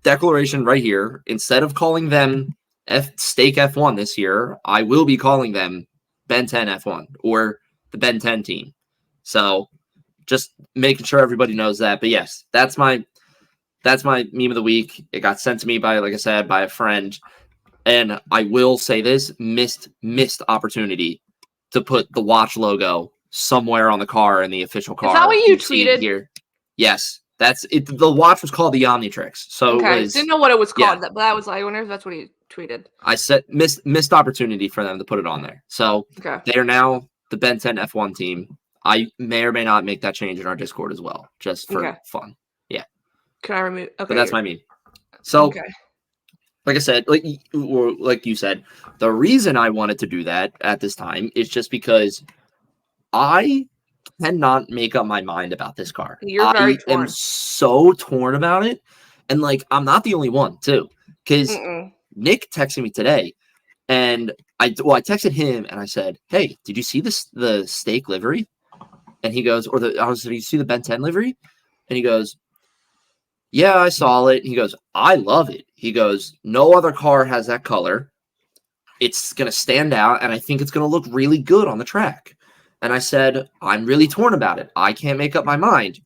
declaration right here, instead of calling them Steak F1 this year, I will be calling them Ben 10 F1 or the Ben 10 team. So just making sure everybody knows that. But yes, that's my meme of the week. It got sent to me by, like I said, by a friend. And I will say this, missed opportunity to put the watch logo somewhere on the car in the official car. Is that what you tweeted? Here. Yes. That's it. The watch was called the Omnitrix. So okay, it was, didn't know what it was yeah. called, but that was I wonder if that's what he tweeted. I said missed opportunity for them to put it on there. So Okay. they are now the Ben 10 F1 team. I may or may not make that change in our Discord as well, just for fun. Yeah. Can I remove? Okay. But that's my meme. So, okay. like I said, like you said, the reason I wanted to do that at this time is just because I cannot make up my mind about this car. You're very torn. I am so torn about it. And like, I'm not the only one too, because Nick texted me today and I texted him and I said, hey, did you see the steak livery? And he goes, did you see the Ben 10 livery? And he goes, yeah, I saw it. He goes, I love it. He goes, no other car has that color. It's going to stand out, and I think it's going to look really good on the track. And I said, I'm really torn about it. I can't make up my mind.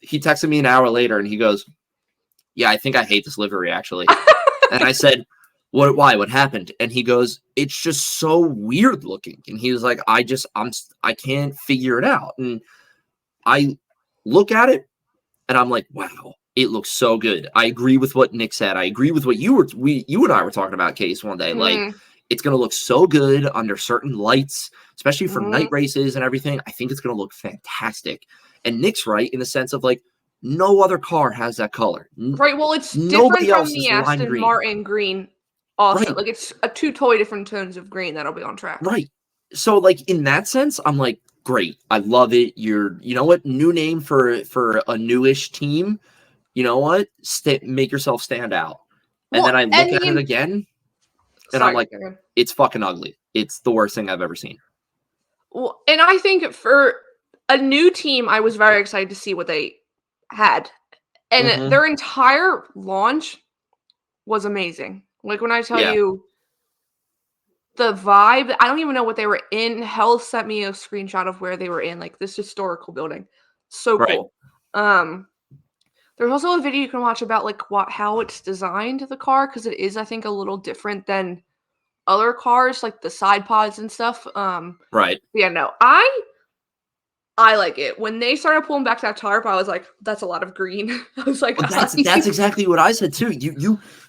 He texted me an hour later, and he goes, yeah, I think I hate this livery, actually. And I said, why? What happened? And he goes, it's just so weird looking. And he was like, I can't figure it out. And I look at it, and I'm like, wow. It looks so good. I agree with what Nick said. I agree with what you and I were talking about, Case, one day. Like, it's going to look so good under certain lights, especially for night races and everything. I think it's going to look fantastic. And Nick's right in the sense of, like, no other car has that color. Right. Well, it's different from the Aston Martin green also. Right. Like, it's two totally different tones of green that'll be on track. Right. So, like, in that sense, I'm like, great. I love it. You know what? New name for a newish team. You know what? Make yourself stand out. And then I look at it again, and I'm like, it's fucking ugly. It's the worst thing I've ever seen. Well, and I think for a new team, I was very excited to see what they had. And their entire launch was amazing. Like, when I tell you the vibe, I don't even know what they were in. Hell sent me a screenshot of where they were in, like, this historical building. So cool. There's also a video you can watch about, like, how it's designed, the car, because it is, I think, a little different than other cars, like the side pods and stuff. Right. Yeah, no, I like it. When they started pulling back that tarp, I was like, that's a lot of green. I was like, that's exactly what I said too.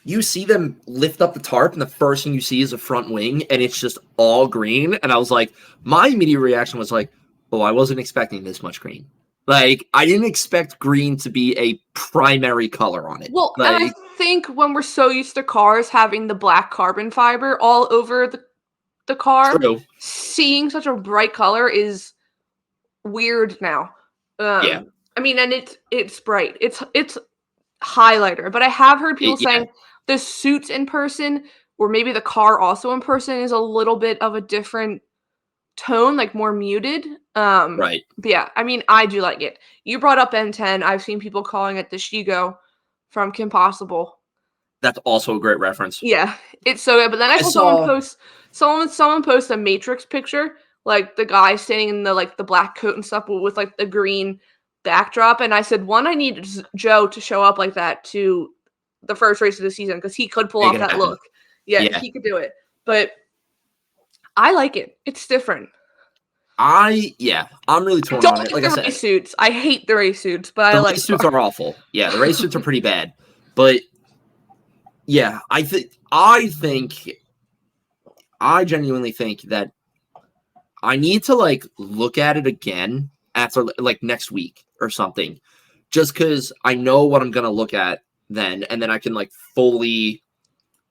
You see them lift up the tarp, and the first thing you see is a front wing, and it's just all green. And I was like, my immediate reaction was like, oh, I wasn't expecting this much green. Like, I didn't expect green to be a primary color on it. Well, like, and I think when we're so used to cars having the black carbon fiber all over the car, seeing such a bright color is weird now. I mean, and it's bright. It's highlighter. But I have heard people saying the suits in person, or maybe the car also in person, is a little bit of a different tone, like more muted. Right. But yeah, I mean, I do like it. You brought up N10. I've seen people calling it the Shigo from Kim Possible. That's also a great reference. Yeah, it's so good. But then I saw someone post a Matrix picture, like the guy standing in the black coat and stuff with like the green backdrop. And I said, I need Joe to show up like that to the first race of the season, because he could pull off that look. Yeah, he could do it. But I like it. It's different. I'm really torn on it. Like I said, race suits. I hate the race suits, but I like the race suits are awful. Yeah, the race suits are pretty bad. But yeah, I genuinely think that I need to like look at it again after like next week or something, just because I know what I'm gonna look at then, and then I can like fully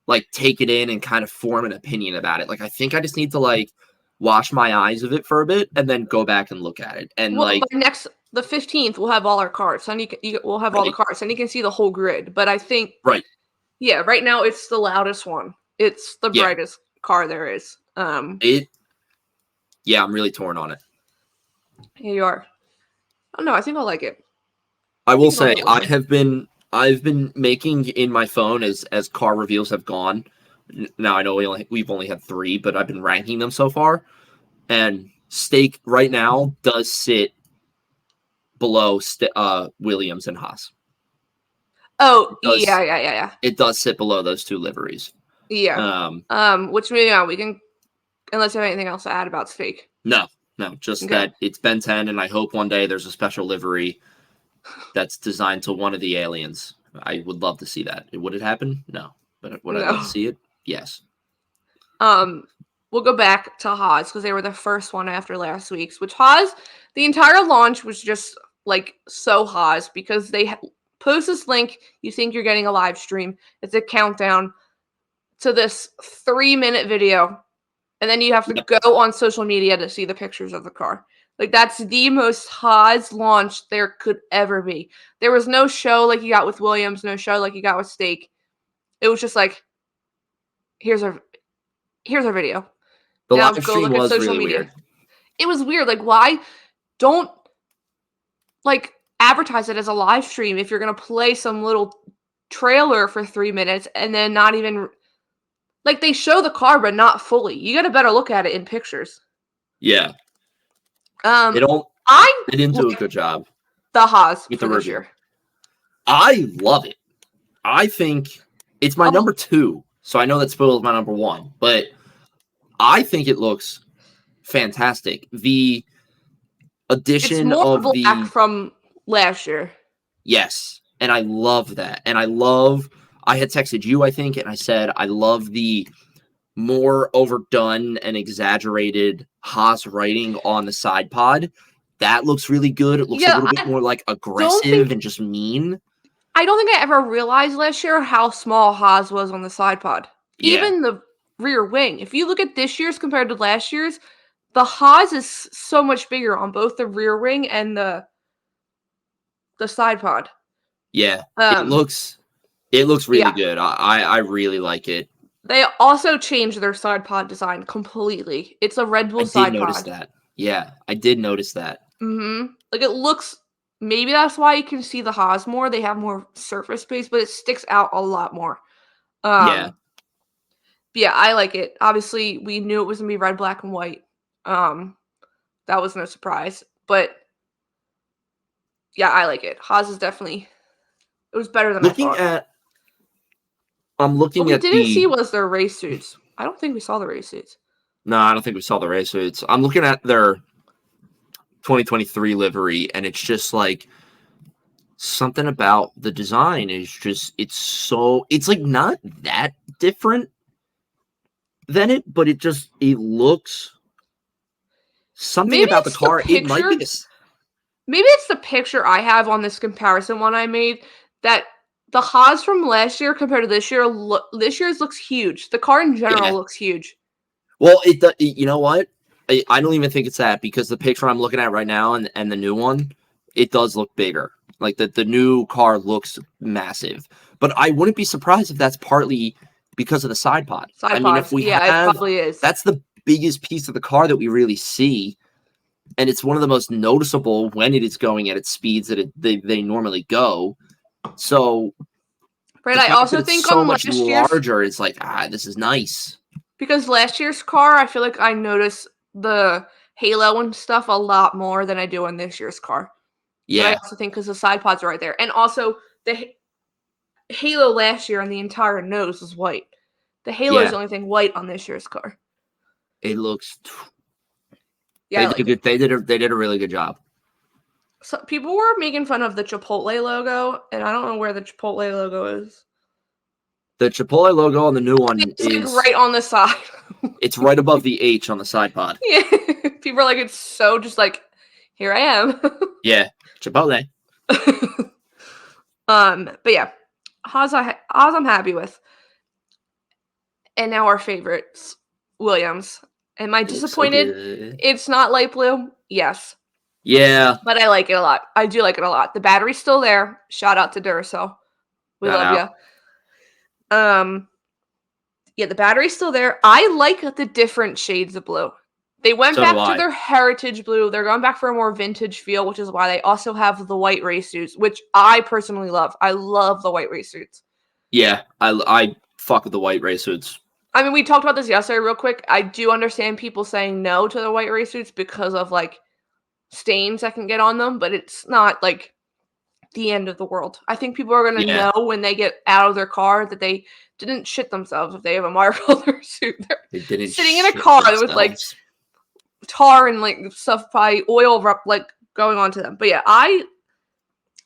like take it in and kind of form an opinion about it. Like, I think I just need to like wash my eyes of it for a bit and then go back and look at it. And by the 15th, we'll have all our cards, and we'll have all the cards, and you can see the whole grid. But I think right now it's the loudest one. It's the brightest car there is. I'm really torn on it. Yeah, you are. Oh no, I think I'll like it. I will say I've been making in my phone as car reveals have gone. Now I know we've only had 3, but I've been ranking them so far. And Steak right now does sit below Williams and Haas. Oh, yeah. It does sit below those 2 liveries. Yeah. Which we can, unless you have anything else to add about Steak. No, just that it's Ben 10, and I hope one day there's a special livery that's designed to one of the aliens. I would love to see that. Would it happen? No. But would I No. love to see it? Yes. We'll go back to Haas because they were the first one after last week's, which Haas, the entire launch was just like so Haas because they post this link. You think you're getting a live stream. It's a countdown to this 3-minute video. And then you have to go on social media to see the pictures of the car. Like, that's the most Haas launch there could ever be. There was no show like you got with Williams, no show like you got with Stake. It was just like, here's our video. The Now live go stream look at was social really media. weird. It was weird. Like, why don't like advertise it as a live stream if you're gonna play some little trailer for 3 minutes and then not even like they show the car but not fully. You get a better look at it in pictures. Yeah. They didn't do a good job. The Haas with for the this review. year. I love it. I think it's my number 2, so I know that spoils my number 1, but I think it looks fantastic. The addition it's more of black from last year. Yes, and I love that. And I had texted you, I think, and I said I love the more overdone and exaggerated Haas writing on the side pod. That looks really good. It looks a little bit more like aggressive and just mean. I don't think I ever realized last year how small Haas was on the side pod. Yeah. Even the rear wing. If you look at this year's compared to last year's, the Haas is so much bigger on both the rear wing and the side pod. Yeah. It looks really good. I really like it. They also changed their side pod design completely. It's a Red Bull side pod. I did notice that. Yeah, I did notice that. Like, it looks, maybe that's why you can see the Haas more. They have more surface space, but it sticks out a lot more. Yeah, I like it. Obviously, we knew it was going to be red, black, and white. That was no surprise. But, yeah, I like it. Haas is definitely, it was better than I thought. What we didn't see was their race suits. I don't think we saw the race suits. No, I don't think we saw the race suits. I'm looking at their 2023 livery, and it's just like something about the design is just, it's like not that different than it, but it looks something Maybe about the car. It might be this. Maybe it's the picture I have on this comparison one I made that the Haas from last year compared to this year, this year's looks huge. The car in general looks huge. Well, you know what? I don't even think it's that, because the picture I'm looking at right now and the new one, it does look bigger. Like the new car looks massive. But I wouldn't be surprised if that's partly because of the side pod. It probably is. That's the biggest piece of the car that we really see. And it's one of the most noticeable when it is going at its speeds that they normally go. So, right, I also think so on much last year's, larger. It's like, this is nice. Because last year's car, I feel like I noticed the halo and stuff a lot more than I do on this year's car. Yeah. But I also think because the side pods are right there. And also, the halo last year on the entire nose was white. The halo is the only thing white on this year's car. It looks... Yeah, they did a really good job. So people were making fun of the Chipotle logo, and I don't know where the Chipotle logo is. The Chipotle logo on the new one is like right on the side. It's right above the H on the side pod. Yeah, people are like, it's so just like, here I am. Yeah, Chipotle. But yeah, Haas I'm happy with. And now our favorites, Williams. Am I disappointed? It's not light blue. Yes. Yeah. But I like it a lot. I do like it a lot. The battery's still there. Shout out to Duracell. We love you. Yeah, the battery's still there. I like the different shades of blue. They went back to their heritage blue. They're going back for a more vintage feel, which is why they also have the white race suits, which I personally love. I love the white race suits. Yeah, I fuck with the white race suits. I mean, we talked about this yesterday real quick. I do understand people saying no to the white race suits because of, like, stains that can get on them, but it's not, like, the end of the world. I think people are going to know when they get out of their car that they didn't shit themselves if they have a mark on their suit. They're sitting in a car with, like, tar and, like, stuff, probably oil, like, going onto them. But, yeah, I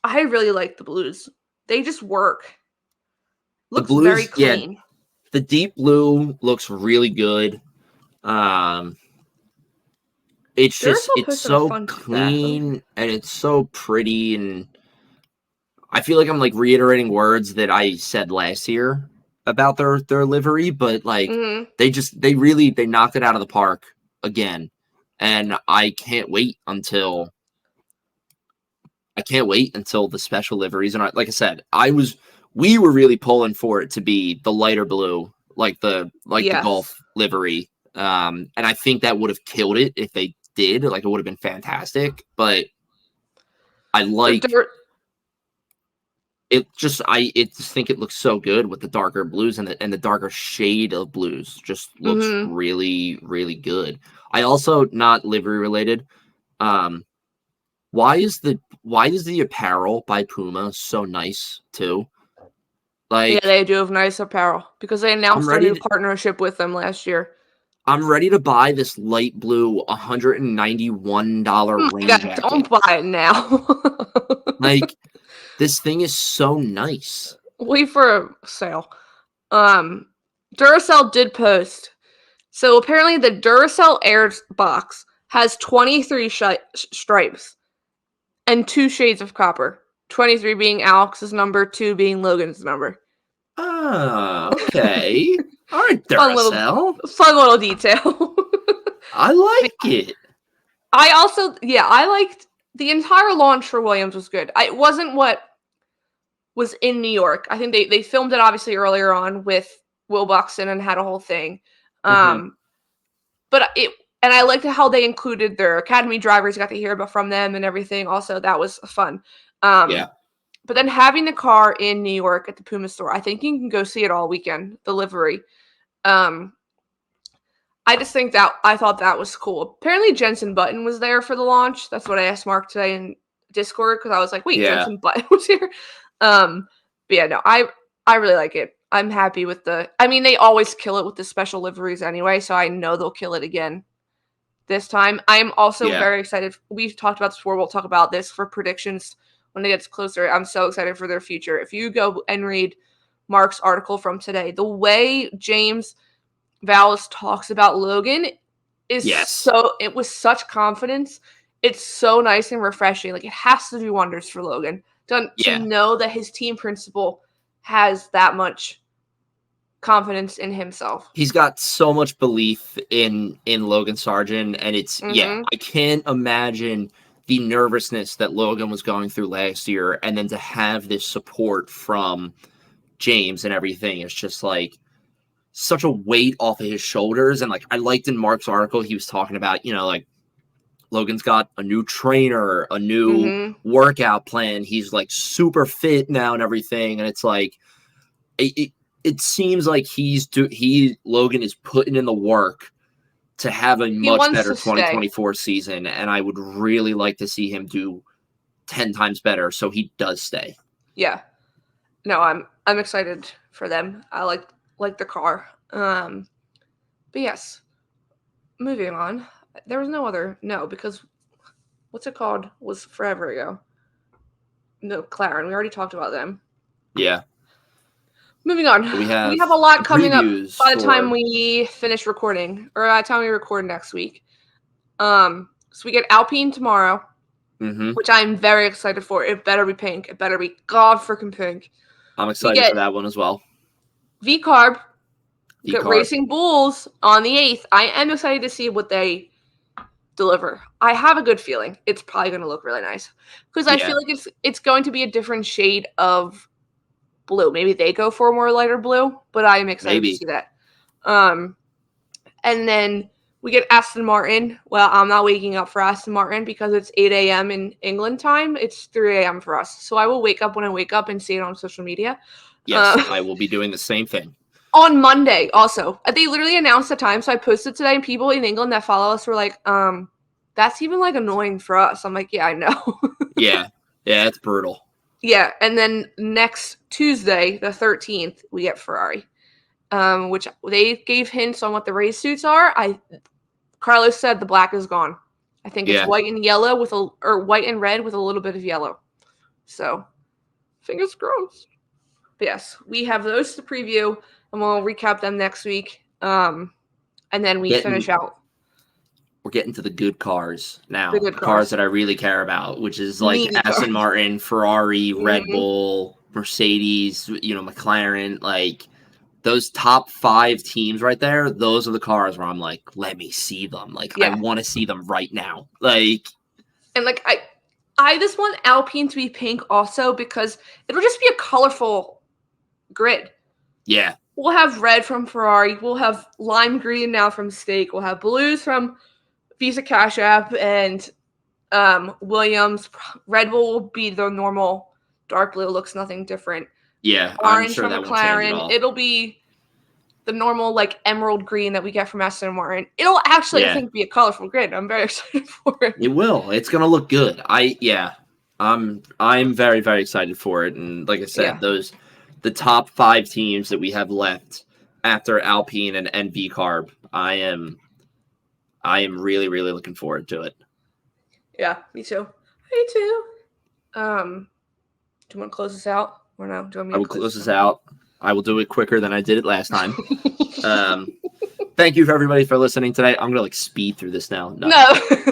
I really like the blues. They just work. The Looks very blues, yeah, clean. the deep blue looks really good. It's just Duracell it's posted a so fun fact. clean and it's so pretty, and I feel like I'm like reiterating words that I said last year about their livery, but like Mm-hmm. they knocked it out of the park again, and I can't wait until the special liveries. And like I said, we were really pulling for it to be the lighter blue, like the Yes. golf livery. And I think that would have killed it if they did. Like it would have been fantastic. But I like it. Just think it looks so good with the darker blues and the darker shade of blues. Just looks Mm-hmm. really, really good. I also, not livery related. Why is the apparel by Puma so nice too? Yeah, Like they do have nice apparel because they I'm announced their ready new to, partnership with them last year. I'm ready to buy this light blue $191 Oh my rain God, jacket. don't buy it now. Like this thing is so nice. Wait for a sale. Duracell did post. So apparently the Duracell Air box has 23 stripes and 2 shades of copper. 23 being Alex's number, 2 being Logan's number. Ah, okay. All right, Fun little detail. I like it. I liked the entire launch for Williams was good. It wasn't what was in New York. I think they filmed it obviously earlier on with Will Buxton and had a whole thing. Mhm. But I liked how they included their academy drivers, got to hear about from them and everything. Also, that was fun. Yeah. But then having the car in New York at the Puma store, I think you can go see it all weekend, the livery. I just think that I thought that was cool. Apparently Jensen Button was there for the launch. That's what I asked Mark today in Discord because I was like, wait, Yeah. Jensen Button was here. But yeah, no, I really like it. I'm happy with they always kill it with the special liveries anyway, so I know they'll kill it again this time. I am also Yeah. very excited. We've talked about this before. We'll talk about this for predictions when it gets closer. I'm so excited for their future. If you go and read Mark's article from today, the way James Vallis talks about Logan is Yes. it was such confidence. It's so nice and refreshing. Like it has to do wonders for Logan to Yeah. know that his team principal has that much confidence in himself. He's got so much belief in Logan Sargent, and Mm-hmm. I can't imagine the nervousness that Logan was going through last year, and then to have this support from James and everything. It's just like such a weight off of his shoulders. And like I liked in Mark's article, he was talking about, like Logan's got a new trainer, a new Mm-hmm. workout plan. He's like super fit now and everything. And it's like it seems like Logan is putting in the work to have a He much wants better to stay. 2024 season, and I would really like to see him do 10 times better so he does stay. Yeah. No, I'm excited for them. I like the car. But yes. Moving on. There was because what's it called was forever ago. No, McLaren. We already talked about them. Yeah. Moving on. We have a lot coming up by the time for- we finish recording, or by the time we record next week. So we get Alpine tomorrow, which I'm very excited for. It better be pink. It better be God freaking pink. I'm excited for that one as well. V-Carb. We get V-Carb. Racing Bulls on the 8th. I am excited to see what they deliver. I have a good feeling it's probably going to look really nice because I feel like it's going to be a different shade of blue. Maybe they go for a more lighter blue, but I am excited to see that. And then we get Aston Martin. Well, I'm not waking up for Aston Martin because it's 8 a.m. in England time. It's 3 a.m. for us. So I will wake up when I wake up and see it on social media. Yes, I will be doing the same thing. On Monday, also. They literally announced the time, so I posted today, and people in England that follow us were like, that's even, like, annoying for us. I'm like, yeah, I know. Yeah, it's brutal. Yeah, and then next Tuesday, the 13th, we get Ferrari, which they gave hints on what the race suits are. Carlos said the black is gone. I think it's white and yellow white and red with a little bit of yellow. So, fingers crossed. But yes, we have those to preview, and we'll recap them next week. And then we finish out. We're getting to the good cars now. The good cars that I really care about, which is like Mean Aston cars. Martin, Ferrari, Red Mhm. Bull, Mercedes, McLaren, like those top 5 teams right there. Those are the cars where I'm like, let me see them. Like, I Yeah. want to see them right now. Like, And like I just want Alpine to be pink also because it'll just be a colorful grid. yeah, We'll have red from Ferrari. We'll have lime green now from Stake. We'll have blues from Visa Cash App and Williams. Red Bull will be the normal dark blue. Looks nothing different. yeah. I'm Orange sure from that won't change at McLaren. all. It'll be the normal like emerald green that we get from Aston Martin. It'll actually, I think, be a colorful grid. I'm very excited for it. It will. It's gonna look good. I'm very, very excited for it. And like I said, the top 5 teams that we have left after Alpine and V Carb, I am really, really looking forward to it. Yeah, me too. Me too. Do you want to close this out or no? Do you want me I to will close this out. I will do it quicker than I did it last time. Thank you for everybody for listening today. I'm gonna speed through this now. No.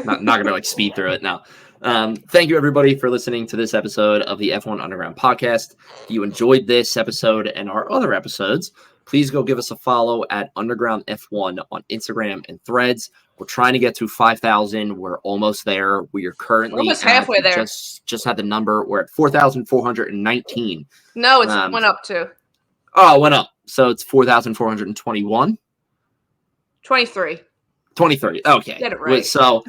not gonna speed through it now. Thank you everybody for listening to this episode of the F1 Underground podcast. If you enjoyed this episode and our other episodes, please go give us a follow at Underground F1 on Instagram and Threads. We're trying to get to 5,000. We're almost there. We are currently almost halfway there. Just had the number. We're at 4,419. No, it's went up to. Oh, it went up. So it's 4,421. 23. 23. Okay. Get it right. So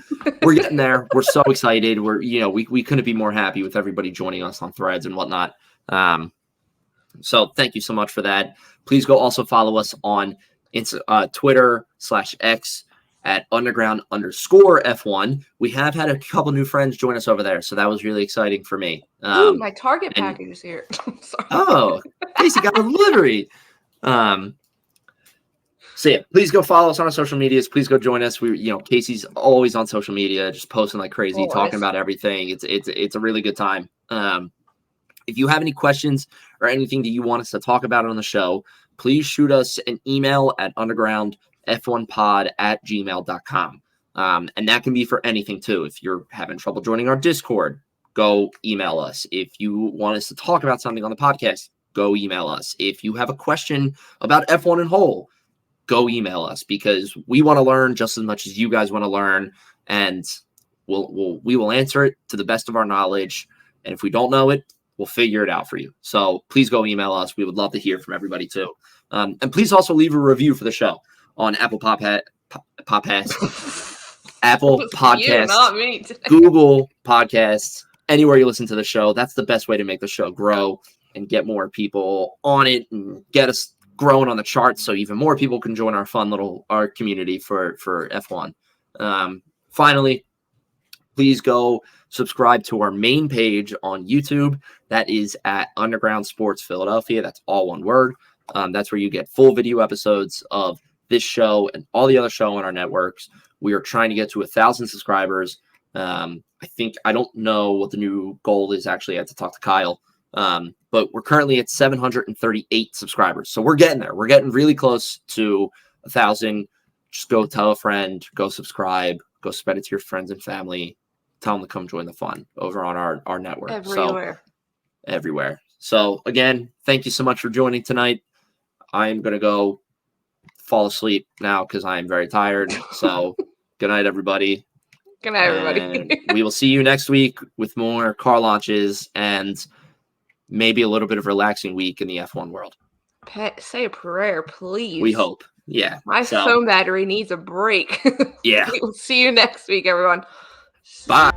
we're getting there. We're so excited. We couldn't be more happy with everybody joining us on Threads and whatnot. So thank you so much for that. Please go also follow us on Twitter/X at underground_F1. We have had a couple new friends join us over there, so that was really exciting for me. Ooh, my Target package is here. Sorry. Oh, Casey got a delivery. So yeah, please go follow us on our social medias. Please go join us. Casey's always on social media, just posting like crazy, talking about everything. It's a really good time. If you have any questions or anything that you want us to talk about on the show, please shoot us an email at undergroundf1pod@gmail.com. And that can be for anything too. If you're having trouble joining our Discord, go email us. If you want us to talk about something on the podcast, go email us. If you have a question about F1 in whole, go email us because we want to learn just as much as you guys want to learn, and we will answer it to the best of our knowledge. And if we don't know it, we'll figure it out for you. So please go email us. We would love to hear from everybody too. And please also leave a review for the show on Apple Apple Podcasts, not me today. Google Podcasts, anywhere you listen to the show. That's the best way to make the show grow and get more people on it and get us growing on the charts so even more people can join our fun little community for F1. Finally, please go subscribe to our main page on YouTube. That is at Underground Sports Philadelphia. That's all one word. That's where you get full video episodes of this show and all the other show on our networks. We are trying to get to 1,000 subscribers. I don't know what the new goal is actually. I have to talk to Kyle. But we're currently at 738 subscribers. So we're getting there. We're getting really close to 1,000. Just go tell a friend, go subscribe, go spread it to your friends and family. Tell them to come join the fun over on our network. Everywhere. So again, thank you so much for joining tonight. I'm going to go fall asleep now because I am very tired. So good night, everybody. Good night, everybody. We will see you next week with more car launches and maybe a little bit of relaxing week in the F1 world. Say a prayer, please. We hope. Yeah. My phone battery needs a break. Yeah. We'll see you next week, everyone. Bye.